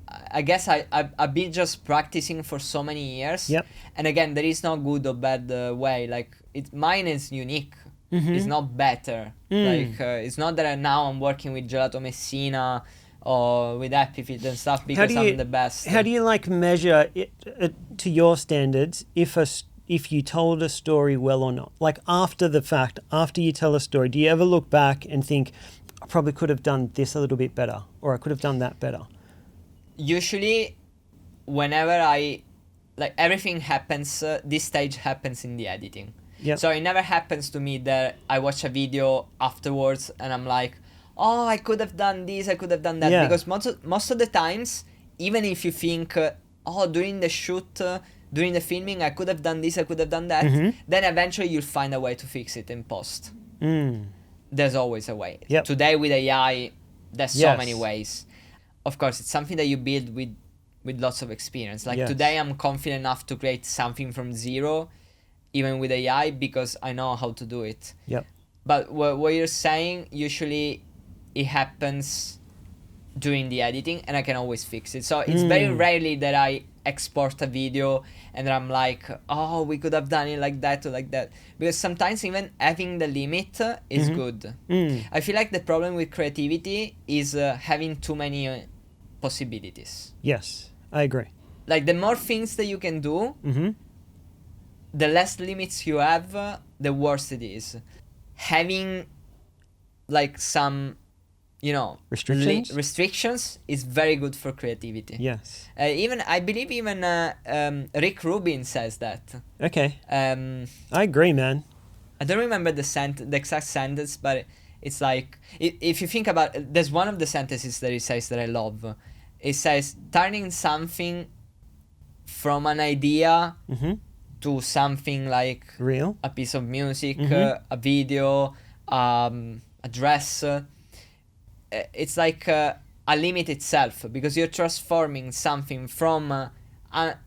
[SPEAKER 1] I guess I've been just practicing for so many years. And again, there is no good or bad way. Like, mine is unique. It's not better. Like, it's not that now I'm working with Gelato Messina or with Happy Fit and stuff because I'm the best.
[SPEAKER 2] How do you like measure it to your standards if you told a story well or not? Like after the fact, after you tell a story, do you ever look back and think, I probably could have done this a little bit better, or I could have done that better?
[SPEAKER 1] Usually, whenever everything happens, this stage happens in the editing. So it never happens to me that I watch a video afterwards and I'm like, oh, I could have done this, I could have done that. Because most of the times, even if you think, oh, during the shoot, during the filming, I could have done this, I could have done that, then eventually you'll find a way to fix it in post. There's always a way. Today with AI, there's so many ways. of course, it's something that you build with lots of experience. Like
[SPEAKER 2] Yes.
[SPEAKER 1] today, I'm confident enough to create something from zero, even with AI, because I know how to do it.
[SPEAKER 2] Yep.
[SPEAKER 1] But what you're saying, usually it happens during the editing, and I can always fix it. So it's very rarely that I export a video and I'm like, oh, we could have done it like that or like that. Because sometimes even having the limit is good. I feel like the problem with creativity is having too many possibilities.
[SPEAKER 2] Yes, I agree.
[SPEAKER 1] Like the more things that you can do, the less limits you have, the worse it is. Having like some, you know, restrictions is very good for creativity.
[SPEAKER 2] Yes.
[SPEAKER 1] I believe even Rick Rubin says that.
[SPEAKER 2] Okay. I agree, man.
[SPEAKER 1] I don't remember the exact sentence, but it's like, if you think about, there's one of the sentences that he says that I love. It says, turning something from an idea to something like
[SPEAKER 2] Real.
[SPEAKER 1] a piece of music, a video, a dress. It's like a limit itself, because you're transforming something from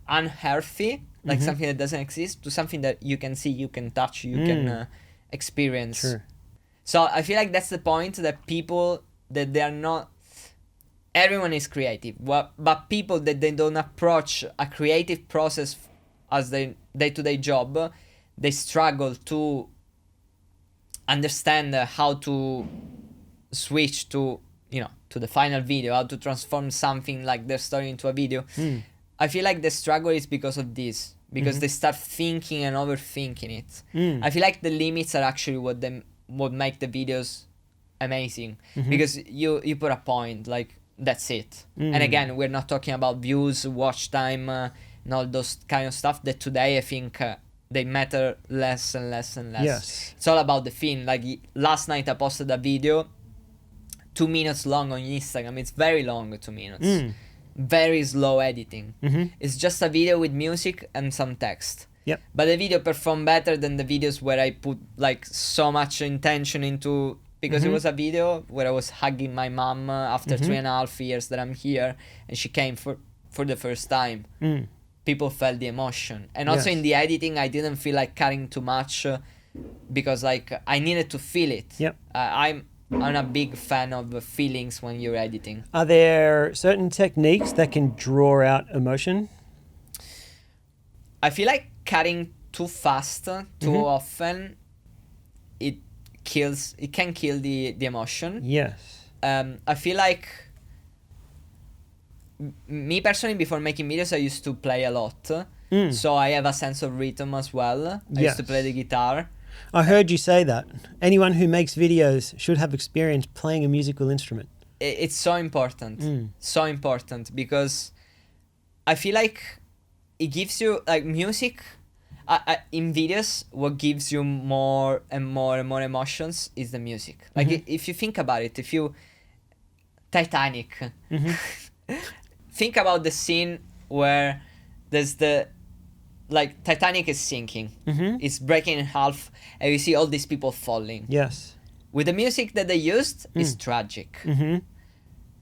[SPEAKER 1] unhealthy, like something that doesn't exist, to something that you can see, you can touch, you can experience.
[SPEAKER 2] Sure.
[SPEAKER 1] So I feel like that's the point, that people that they are not, everyone is creative, but people that they don't approach a creative process as their day-to-day job, they struggle to understand how to switch to, you know, to the final video, how to transform something like their story into a video. I feel like the struggle is because of this, because they start thinking and overthinking it. I feel like the limits are actually what make the videos amazing, because you put a point, like that's it. And again, we're not talking about views, watch time, and all those kind of stuff that today I think they matter less and less and less.
[SPEAKER 2] Yes.
[SPEAKER 1] It's all about the film. Like last night I posted a video 2 minutes long on Instagram. It's very long, 2 minutes. Very slow editing. It's just a video with music and some text.
[SPEAKER 2] Yep.
[SPEAKER 1] But the video performed better than the videos where I put like so much intention into, because it was a video where I was hugging my mom after 3.5 years that I'm here, and she came for the first time. People felt the emotion. And also in the editing, I didn't feel like cutting too much, because like I needed to feel it.
[SPEAKER 2] Yep.
[SPEAKER 1] I'm a big fan of feelings when you're editing.
[SPEAKER 2] Are there certain techniques that can draw out emotion?
[SPEAKER 1] I feel like cutting too fast, too often, it can kill the emotion.
[SPEAKER 2] Yes.
[SPEAKER 1] I feel like me personally, before making videos, I used to play a lot. So I have a sense of rhythm as well. I used to play the guitar.
[SPEAKER 2] I heard you say that. Anyone who makes videos should have experience playing a musical instrument.
[SPEAKER 1] It's so important. So important, because I feel like it gives you, like, music in videos, what gives you more and more and more emotions is the music. Like if you think about it, if you Titanic, think about the scene where there's like Titanic is sinking, it's breaking in half, and you see all these people falling.
[SPEAKER 2] Yes.
[SPEAKER 1] With the music that they used, it's tragic.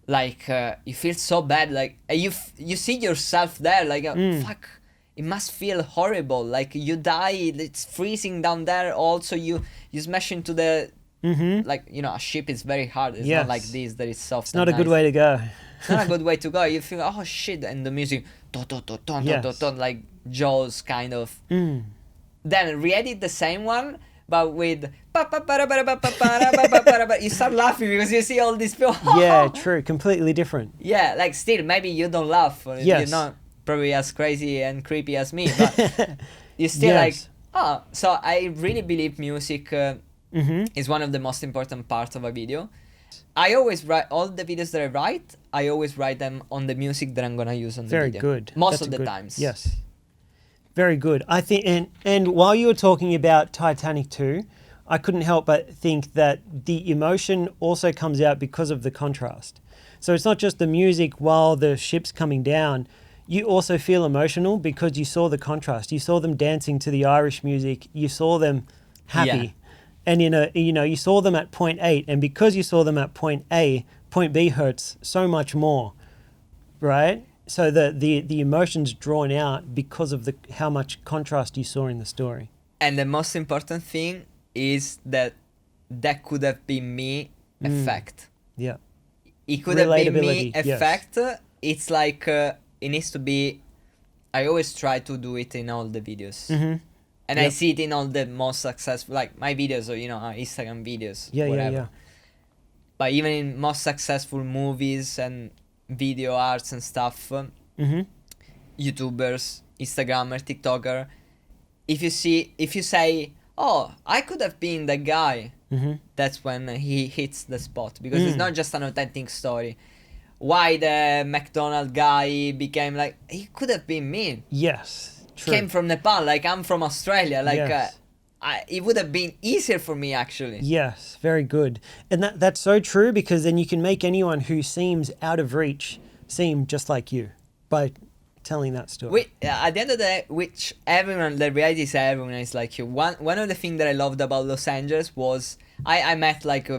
[SPEAKER 1] Like you feel so bad, like you see yourself there, like fuck, it must feel horrible. Like you die, it's freezing down there. Also, you smash into the like, you know, a ship is very hard. It's not like this that is soft.
[SPEAKER 2] It's not a good way to go.
[SPEAKER 1] It's not a good way to go. You feel, oh shit, and the music, like Jaws kind of. Then re-edit the same one, but with you start laughing because you see all these people.
[SPEAKER 2] Yeah, true. Completely different.
[SPEAKER 1] Yeah, like still, maybe you don't laugh. Or you're not probably as crazy and creepy as me, but you still like, oh. So I really believe music is one of the most important parts of a video. I always write all the videos that I write. I always write them on the music that I'm gonna use on the video.
[SPEAKER 2] Very good.
[SPEAKER 1] Most of the times.
[SPEAKER 2] Yes. Very good. I think, and while you were talking about Titanic 2, I couldn't help but think that the emotion also comes out because of the contrast. So it's not just the music while the ship's coming down. You also feel emotional because you saw the contrast. You saw them dancing to the Irish music. You saw them happy. Yeah. And you saw them at point A, and because you saw them at point A, point B hurts so much more right? So the emotions drawn out because of how much contrast you saw in the story.
[SPEAKER 1] And the most important thing is that could have been me effect.
[SPEAKER 2] Yeah.
[SPEAKER 1] It could have been me
[SPEAKER 2] Relatability, yes.
[SPEAKER 1] effect. It's like it needs to be. I always try to do it in all the videos, and I
[SPEAKER 2] Yep.
[SPEAKER 1] see it in all the most successful, like my videos or Instagram videos,
[SPEAKER 2] Yeah,
[SPEAKER 1] whatever.
[SPEAKER 2] yeah.
[SPEAKER 1] But even in most successful movies and video arts and stuff, YouTubers, Instagrammer, TikToker, if you say, "Oh, I could have been the guy," that's when he hits the spot, because it's not just an authentic story. Why the McDonald guy became like, he could have been me.
[SPEAKER 2] Yes. True.
[SPEAKER 1] Came from Nepal, like I'm from Australia, like
[SPEAKER 2] Yes.
[SPEAKER 1] it would have been easier for me actually.
[SPEAKER 2] Yes, very good. And that's so true, because then you can make anyone who seems out of reach seem just like you by telling that story.
[SPEAKER 1] At the end of the day, the reality is everyone is like you. One of the things that I loved about Los Angeles was I met like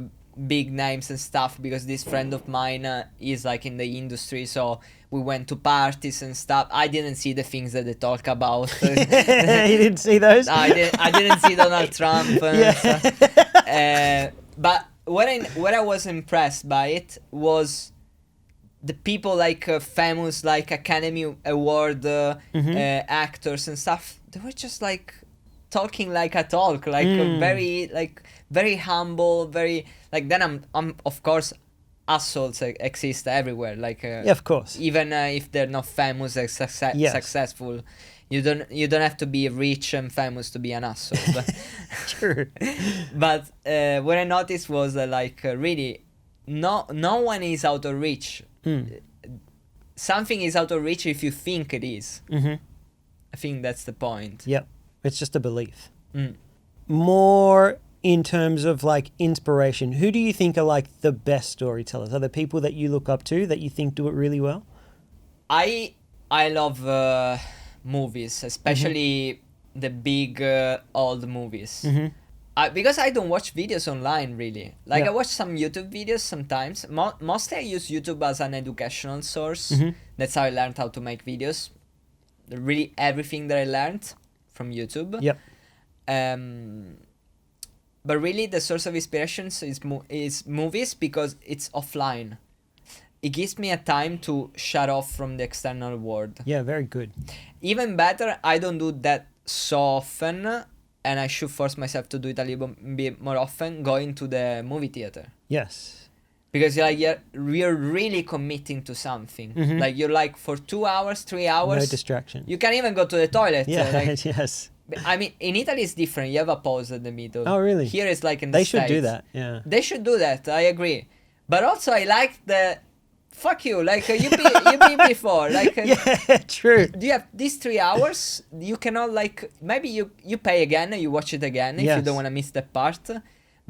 [SPEAKER 1] big names and stuff, because this friend of mine is like in the industry, so we went to parties and stuff. I didn't see the things that they talk about.
[SPEAKER 2] You didn't see those?
[SPEAKER 1] No, I didn't see Donald Trump. But what I was impressed by it was the people like famous, like Academy Award actors and stuff. They were just like talking like a talk, like very humble, very like. Then I'm of course, assholes exist everywhere. Like
[SPEAKER 2] Yeah, of course.
[SPEAKER 1] even if they're not famous and
[SPEAKER 2] Yes.
[SPEAKER 1] successful. You don't have to be rich and famous to be an asshole. But
[SPEAKER 2] True.
[SPEAKER 1] but what I noticed was really no one is out of reach. Something is out of reach if you think it is. I think that's the point.
[SPEAKER 2] Yep. It's just a belief. More in terms of like inspiration, who do you think are like the best storytellers? Are there people that you look up to that you think do it really well?
[SPEAKER 1] I love movies, especially the big old movies. Because I don't watch videos online really. Like
[SPEAKER 2] Yeah.
[SPEAKER 1] I watch some YouTube videos sometimes. Mostly I use YouTube as an educational source. That's how I learned how to make videos. Really everything that I learned from YouTube.
[SPEAKER 2] Yep.
[SPEAKER 1] But really the source of inspirations is movies, because it's offline. It gives me a time to shut off from the external world.
[SPEAKER 2] Yeah, very good.
[SPEAKER 1] Even better, I don't do that so often, and I should force myself to do it a little bit more often, going to the movie theater.
[SPEAKER 2] Yes.
[SPEAKER 1] Because you're really committing to something. Like you're like for 2 hours, 3 hours.
[SPEAKER 2] No distraction.
[SPEAKER 1] You can't even go to the toilet.
[SPEAKER 2] Yeah,
[SPEAKER 1] like,
[SPEAKER 2] yes.
[SPEAKER 1] I mean, in Italy it's different. You have a pause at the middle.
[SPEAKER 2] Oh, really?
[SPEAKER 1] Here it's like in the
[SPEAKER 2] They should do
[SPEAKER 1] States.
[SPEAKER 2] that, yeah.
[SPEAKER 1] They should do that. I agree. But also I like the fuck you. Like you be before. Like
[SPEAKER 2] Yeah, true.
[SPEAKER 1] do you have these 3 hours? You cannot like maybe you pay again. You watch it again if you
[SPEAKER 2] Yes.
[SPEAKER 1] don't want to miss that part.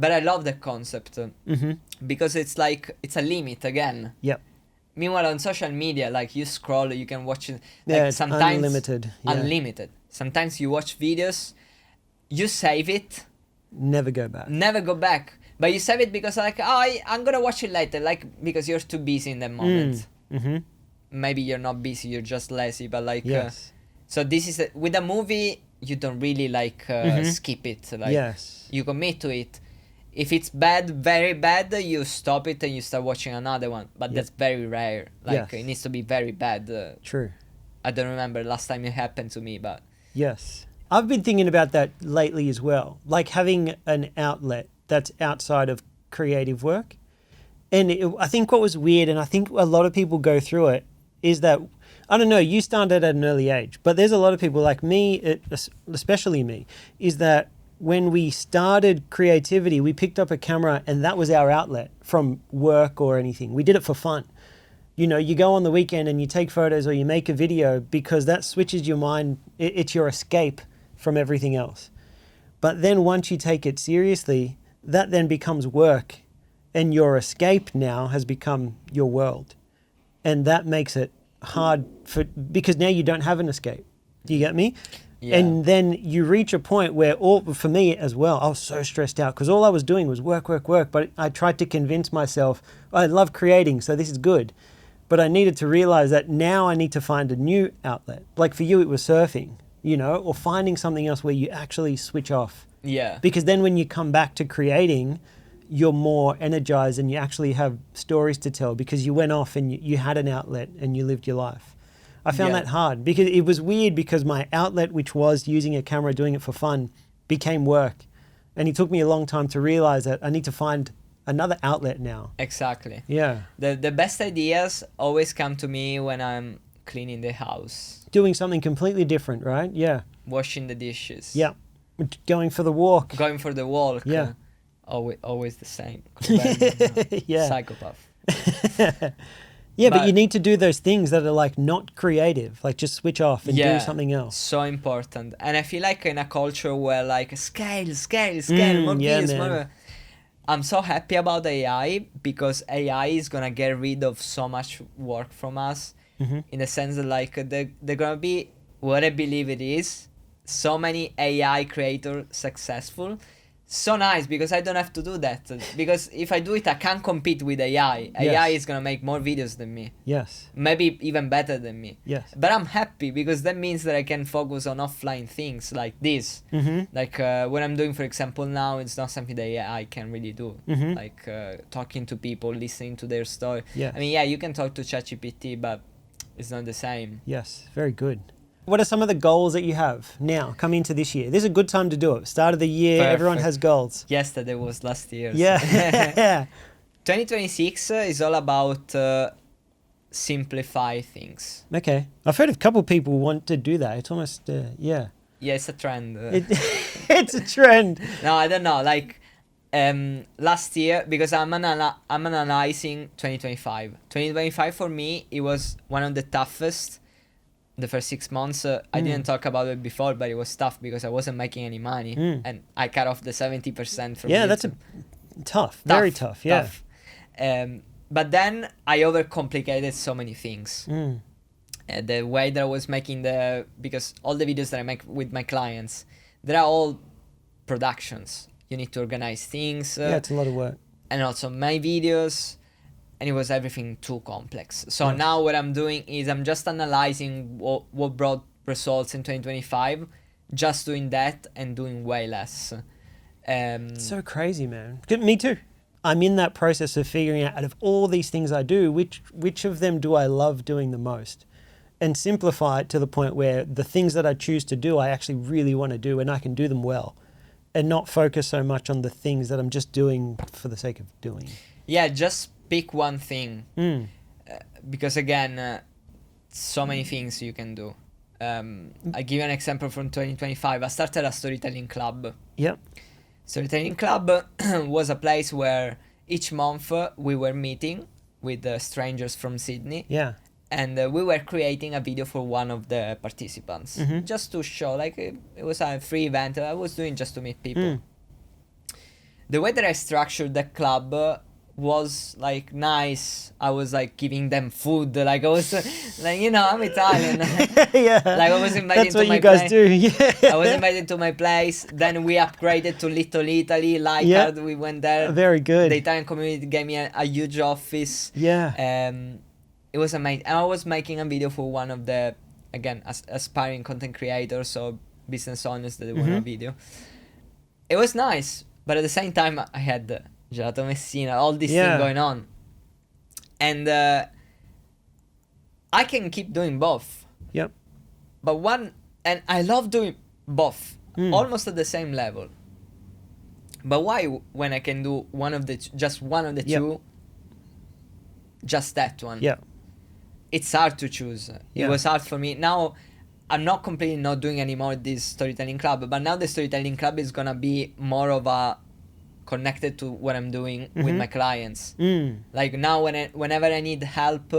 [SPEAKER 1] But I love the concept because it's like it's a limit again.
[SPEAKER 2] Yep.
[SPEAKER 1] Meanwhile, on social media, like you scroll, you can watch it. Like
[SPEAKER 2] Yeah, it's
[SPEAKER 1] sometimes
[SPEAKER 2] unlimited. Yeah.
[SPEAKER 1] Unlimited. Sometimes you watch videos, you save it,
[SPEAKER 2] Never go back.
[SPEAKER 1] never go back. But you save it because like, I'm gonna watch it later. Like because you're too busy in the moment. Maybe you're not busy, you're just lazy. But like,
[SPEAKER 2] Yes.
[SPEAKER 1] so this is with a movie, you don't really like skip it. Like
[SPEAKER 2] Yes.
[SPEAKER 1] you commit to it. If it's bad, very bad, you stop it and you start watching another one. But that's very rare. Like
[SPEAKER 2] Yes.
[SPEAKER 1] it needs to be very bad.
[SPEAKER 2] True.
[SPEAKER 1] I don't remember last time it happened to me, but
[SPEAKER 2] Yes. I've been thinking about that lately as well. Like having an outlet that's outside of creative work. And I think what was weird, and I think a lot of people go through it, is that, I don't know, you started at an early age, but there's a lot of people like me, especially me, is that when we started creativity, we picked up a camera and that was our outlet from work or anything. We did it for fun. You know, you go on the weekend and you take photos or you make a video because that switches your mind. It's your escape from everything else. But then once you take it seriously, that then becomes work, and your escape now has become your world. And that makes it hard because now you don't have an escape. Do you get me?
[SPEAKER 1] Yeah.
[SPEAKER 2] And then you reach a point where for me as well, I was so stressed out because all I was doing was work. But I tried to convince myself, I love creating, so this is good. But I needed to realize that now I need to find a new outlet. Like for you, it was surfing, you know, or finding something else where you actually switch off.
[SPEAKER 1] Yeah.
[SPEAKER 2] Because then when you come back to creating, you're more energized and you actually have stories to tell because you went off and you had an outlet and you lived your life. I found that hard because it was weird because my outlet, which was using a camera, doing it for fun, became work. And it took me a long time to realize that I need to find another outlet now.
[SPEAKER 1] Exactly.
[SPEAKER 2] Yeah.
[SPEAKER 1] The best ideas always come to me when I'm cleaning the house.
[SPEAKER 2] Doing something completely different, right? Yeah.
[SPEAKER 1] Washing the dishes.
[SPEAKER 2] Yeah. Going for the walk.
[SPEAKER 1] Going for the walk.
[SPEAKER 2] Yeah.
[SPEAKER 1] Always the same.
[SPEAKER 2] Yeah.
[SPEAKER 1] Psychopath.
[SPEAKER 2] Yeah, but you need to do those things that are like not creative, like just switch off and do something else.
[SPEAKER 1] So important. And I feel like in a culture where like scale, more videos, more. I'm so happy about AI because AI is gonna get rid of so much work from us. In the sense that like they're gonna be what I believe it is. So many AI creators successful. So nice because I don't have to do that. Because if I do it, I can't compete with AI. AI is gonna make more videos than me.
[SPEAKER 2] Yes.
[SPEAKER 1] Maybe even better than me.
[SPEAKER 2] Yes.
[SPEAKER 1] But I'm happy because that means that I can focus on offline things like this. Like what I'm doing, for example, now, it's not something that AI can really do. Like talking to people, listening to their story.
[SPEAKER 2] Yes.
[SPEAKER 1] I mean, yeah, you can talk to ChatGPT, but it's not the same.
[SPEAKER 2] Yes. Very good. What are some of the goals that you have now coming into this year? This is a good time to do it. Start of the year, everyone has goals.
[SPEAKER 1] Yesterday was last year.
[SPEAKER 2] Yeah.
[SPEAKER 1] 2026 is all about simplify things.
[SPEAKER 2] Okay. I've heard a couple of people want to do that. It's almost, Yeah,
[SPEAKER 1] it's a trend.
[SPEAKER 2] It's a trend.
[SPEAKER 1] No, I don't know. Like last year, because I'm analyzing 2025. 2025 for me, it was one of the toughest. The first 6 months, I didn't talk about it before, but it was tough because I wasn't making any money, and I cut off the 70% from.
[SPEAKER 2] Yeah,
[SPEAKER 1] YouTube.
[SPEAKER 2] that's tough, very tough. Yeah.
[SPEAKER 1] Tough. But then I overcomplicated so many things. The way that I was making because all the videos that I make with my clients, they're all productions. You need to organize things.
[SPEAKER 2] It's a lot of work.
[SPEAKER 1] And also my videos. And it was everything too complex. So now what I'm doing is I'm just analyzing what brought results in 2025, just doing that and doing way less.
[SPEAKER 2] So crazy, man. Me too. I'm in that process of figuring out of all these things I do, which of them do I love doing the most? And simplify it to the point where the things that I choose to do, I actually really want to do and I can do them well. And not focus so much on the things that I'm just doing for the sake of doing.
[SPEAKER 1] Yeah, just pick one thing. Because again, so many things you can do. I'll give you an example from 2025. I started a storytelling club.
[SPEAKER 2] Yep.
[SPEAKER 1] Storytelling club was a place where each month we were meeting with strangers from Sydney.
[SPEAKER 2] Yeah.
[SPEAKER 1] And we were creating a video for one of the participants. Just to show, like, it was a free event I was doing just to meet people. The way that I structured the club was like nice. I was like giving them food. Like I was like, you know, I'm Italian.
[SPEAKER 2] Yeah.
[SPEAKER 1] Like I was invited
[SPEAKER 2] That's
[SPEAKER 1] to
[SPEAKER 2] what
[SPEAKER 1] my
[SPEAKER 2] you guys
[SPEAKER 1] place.
[SPEAKER 2] do. Yeah.
[SPEAKER 1] I was invited to my place. Then we upgraded to Little Italy. Like we went there.
[SPEAKER 2] Very good.
[SPEAKER 1] The Italian community gave me a huge office.
[SPEAKER 2] Yeah.
[SPEAKER 1] It was amazing. I was making a video for one of the, again, aspiring content creators or business owners that want a video. It was nice, but at the same time, I had Gelato Messina, all this thing going on. And I can keep doing both.
[SPEAKER 2] Yep.
[SPEAKER 1] But and I love doing both, almost at the same level. But why when I can do just one of the two, just that one?
[SPEAKER 2] Yeah.
[SPEAKER 1] It's hard to choose. It was hard for me. Now, I'm not completely not doing anymore this storytelling club, but now the storytelling club is gonna be more of a connected to what I'm doing with my clients. Like now whenever I need help,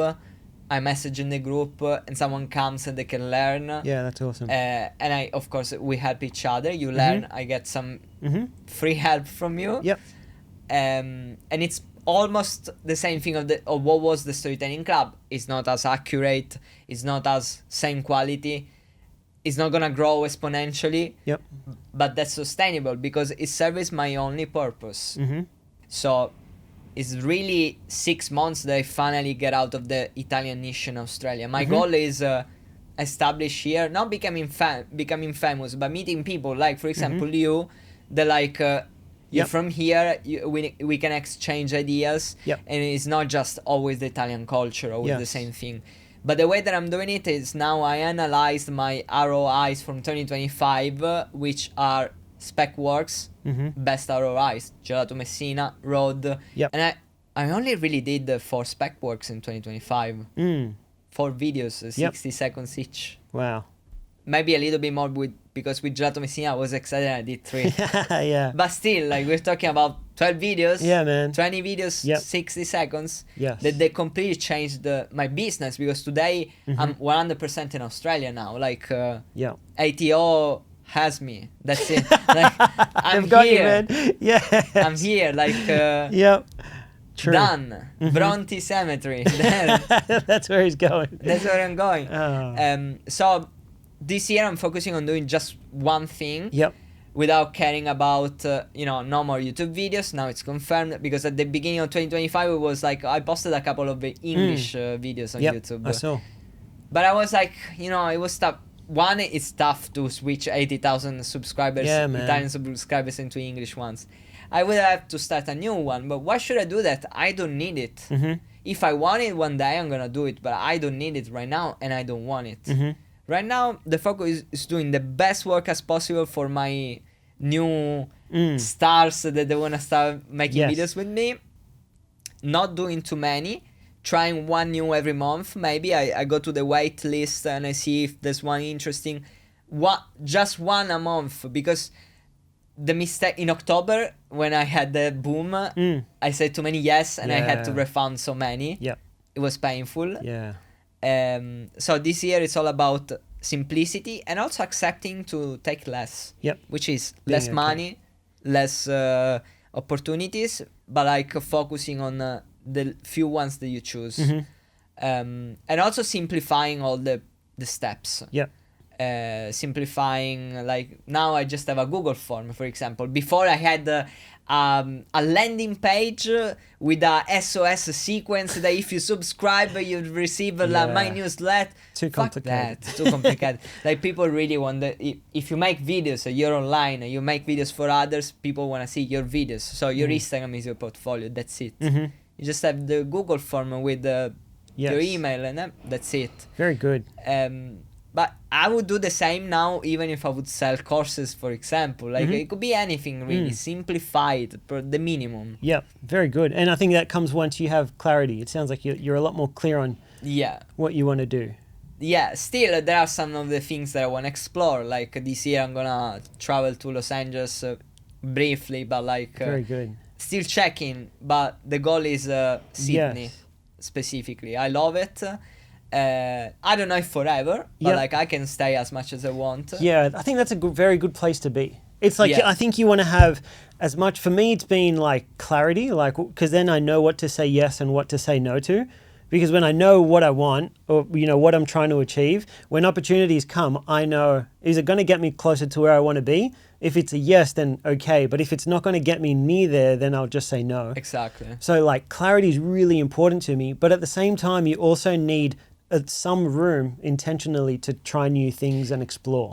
[SPEAKER 1] I message in the group and someone comes and they can learn.
[SPEAKER 2] Yeah, that's awesome.
[SPEAKER 1] And of course we help each other. You learn, I get some free help from you.
[SPEAKER 2] Yep.
[SPEAKER 1] And it's almost the same thing of what was the storytelling club. It's not as accurate, it's not as same quality, it's not gonna grow exponentially.
[SPEAKER 2] Yep.
[SPEAKER 1] But that's sustainable because it serves my only purpose. So it's really 6 months that I finally get out of the Italian niche in Australia. My goal is establish here, not becoming famous, but meeting people like, for example, you, that like you're from here, we can exchange ideas, and it's not just always the Italian culture, always the same thing. But the way that I'm doing it is now I analyzed my ROIs from 2025, which are Specworks, best ROIs, Gelato Messina, Road, and I only really did 4 Specworks in 2025. 4 videos, 60 seconds each.
[SPEAKER 2] Wow.
[SPEAKER 1] Maybe a little bit more because with Gelato Messina I was excited I did 3.
[SPEAKER 2] Yeah.
[SPEAKER 1] But still, like, we're talking about 12 videos.
[SPEAKER 2] Yeah, man.
[SPEAKER 1] 20 videos, 60 seconds.
[SPEAKER 2] Yes.
[SPEAKER 1] That they completely changed my business, because today I'm 100% in Australia now. Like, ATO has me. That's it. Like, I'm
[SPEAKER 2] They've got
[SPEAKER 1] here.
[SPEAKER 2] you, man. Yeah.
[SPEAKER 1] I'm here. Like,
[SPEAKER 2] True.
[SPEAKER 1] done. Bronte Cemetery.
[SPEAKER 2] That's where he's going.
[SPEAKER 1] That's where I'm going.
[SPEAKER 2] Oh.
[SPEAKER 1] So this year I'm focusing on doing just one thing. Without caring about, no more YouTube videos. Now it's confirmed, because at the beginning of 2025 it was like I posted a couple of English videos on YouTube.
[SPEAKER 2] I saw.
[SPEAKER 1] But I was like, it was tough. One, it's tough to switch 80,000 subscribers, Italian subscribers, into English ones. I would have to start a new one, but why should I do that? I don't need it. If I want it one day, I'm gonna do it, but I don't need it right now, and I don't want it. Right now, the focus is doing the best work as possible for my new stars that they wanna start making videos with me. Not doing too many, trying one new every month. Maybe I go to the wait list and I see if there's one interesting. Just one a month, because the mistake in October when I had the boom, I said too many yes, and I had to refund so many. It was painful. So this year it's all about simplicity, and also accepting to take less. Which is less money, less opportunities, but like focusing on the few ones that you choose. And also simplifying all the steps. Simplifying, like now I just have a Google form, for example. Before I had a landing page with a SOS sequence that if you subscribe you'd receive my newsletter.
[SPEAKER 2] Too complicated.
[SPEAKER 1] Fuck that, too complicated. Like, people really want that. If you make videos, you're online, you make videos for others, people want to see your videos. So your Instagram is your portfolio. That's it. You just have the Google form with your email, and that's it.
[SPEAKER 2] Very good.
[SPEAKER 1] But I would do the same now, even if I would sell courses, for example. Like, it could be anything, really. Simplified, for the minimum.
[SPEAKER 2] Very good. And I think that comes once you have clarity. It sounds like you're a lot more clear on what you want to do.
[SPEAKER 1] Still, there are some of the things that I want to explore. Like, this year I'm going to travel to Los Angeles briefly, but like...
[SPEAKER 2] Very good.
[SPEAKER 1] Still checking, but the goal is Sydney, specifically. I love it. I don't know if forever, but like I can stay as much as I want.
[SPEAKER 2] I think that's a very good place to be. It's like, I think you want to have as much, for me it's been like clarity, like, because then I know what to say yes and what to say no to. Because when I know what I want, or what I'm trying to achieve, when opportunities come, I know, is it going to get me closer to where I want to be? If it's a yes, then okay. But if it's not going to get me near there, then I'll just say no.
[SPEAKER 1] Exactly.
[SPEAKER 2] So like clarity is really important to me. But at the same time, you also need some room intentionally to try new things and explore.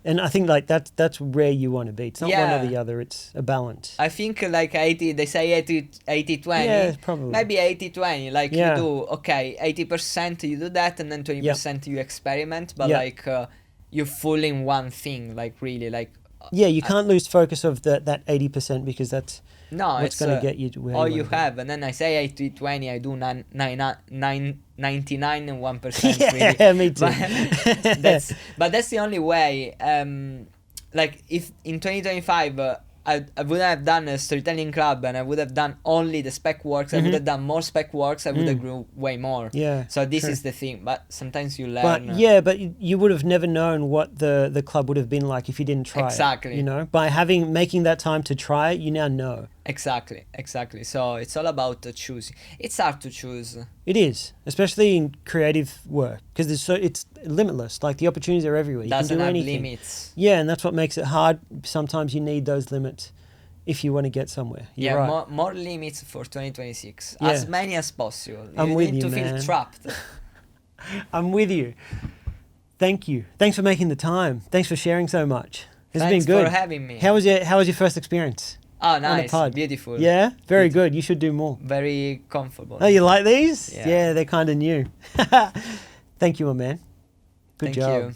[SPEAKER 2] And I think like that's where you want to be. It's not one or the other. It's a balance.
[SPEAKER 1] I think like 80, they say 80-20.
[SPEAKER 2] Yeah, probably.
[SPEAKER 1] Maybe 80-20. Like you do, 80% you do that, and then 20% you experiment. But like you're full in one thing, like really like.
[SPEAKER 2] You can't lose focus of that 80% because that's what's going to get you to where
[SPEAKER 1] all
[SPEAKER 2] you
[SPEAKER 1] have. And then I say 80-20, I do 99 and 1%.
[SPEAKER 2] Yeah,
[SPEAKER 1] really.
[SPEAKER 2] Me too.
[SPEAKER 1] But that's the only way. Like if in 2025 I would have done a storytelling club and I would have done only the spec works, I would have done more spec works, I would have grew way more. So this is the thing. But sometimes you learn.
[SPEAKER 2] But you would have never known what the club would have been like if you didn't try
[SPEAKER 1] exactly.
[SPEAKER 2] it. By making that time to try it, you now know.
[SPEAKER 1] Exactly. So it's all about choosing. It's hard to choose.
[SPEAKER 2] It is, especially in creative work, because it's limitless. Like the opportunities are everywhere. You
[SPEAKER 1] Doesn't
[SPEAKER 2] can do
[SPEAKER 1] have
[SPEAKER 2] anything.
[SPEAKER 1] limits.
[SPEAKER 2] Yeah, and that's what makes it hard. Sometimes you need those limits. if you want to get somewhere. You're
[SPEAKER 1] Yeah,
[SPEAKER 2] right.
[SPEAKER 1] more limits for 2026.
[SPEAKER 2] Yeah.
[SPEAKER 1] As many as possible.
[SPEAKER 2] I'm
[SPEAKER 1] You
[SPEAKER 2] with
[SPEAKER 1] need
[SPEAKER 2] you,
[SPEAKER 1] to
[SPEAKER 2] man.
[SPEAKER 1] feel trapped.
[SPEAKER 2] I'm with you. Thank you. Thanks for making the time. Thanks for sharing so much. It's
[SPEAKER 1] Thanks
[SPEAKER 2] been good.
[SPEAKER 1] for having me.
[SPEAKER 2] How was your first experience?
[SPEAKER 1] Oh,
[SPEAKER 2] on a
[SPEAKER 1] nice.
[SPEAKER 2] pod?
[SPEAKER 1] Beautiful.
[SPEAKER 2] Yeah, very
[SPEAKER 1] Beautiful.
[SPEAKER 2] good. You should do more.
[SPEAKER 1] Very comfortable.
[SPEAKER 2] Oh, you like these?
[SPEAKER 1] Yeah.
[SPEAKER 2] Yeah, they're kind of new. Thank you, my man. Good
[SPEAKER 1] Thank
[SPEAKER 2] job.
[SPEAKER 1] you.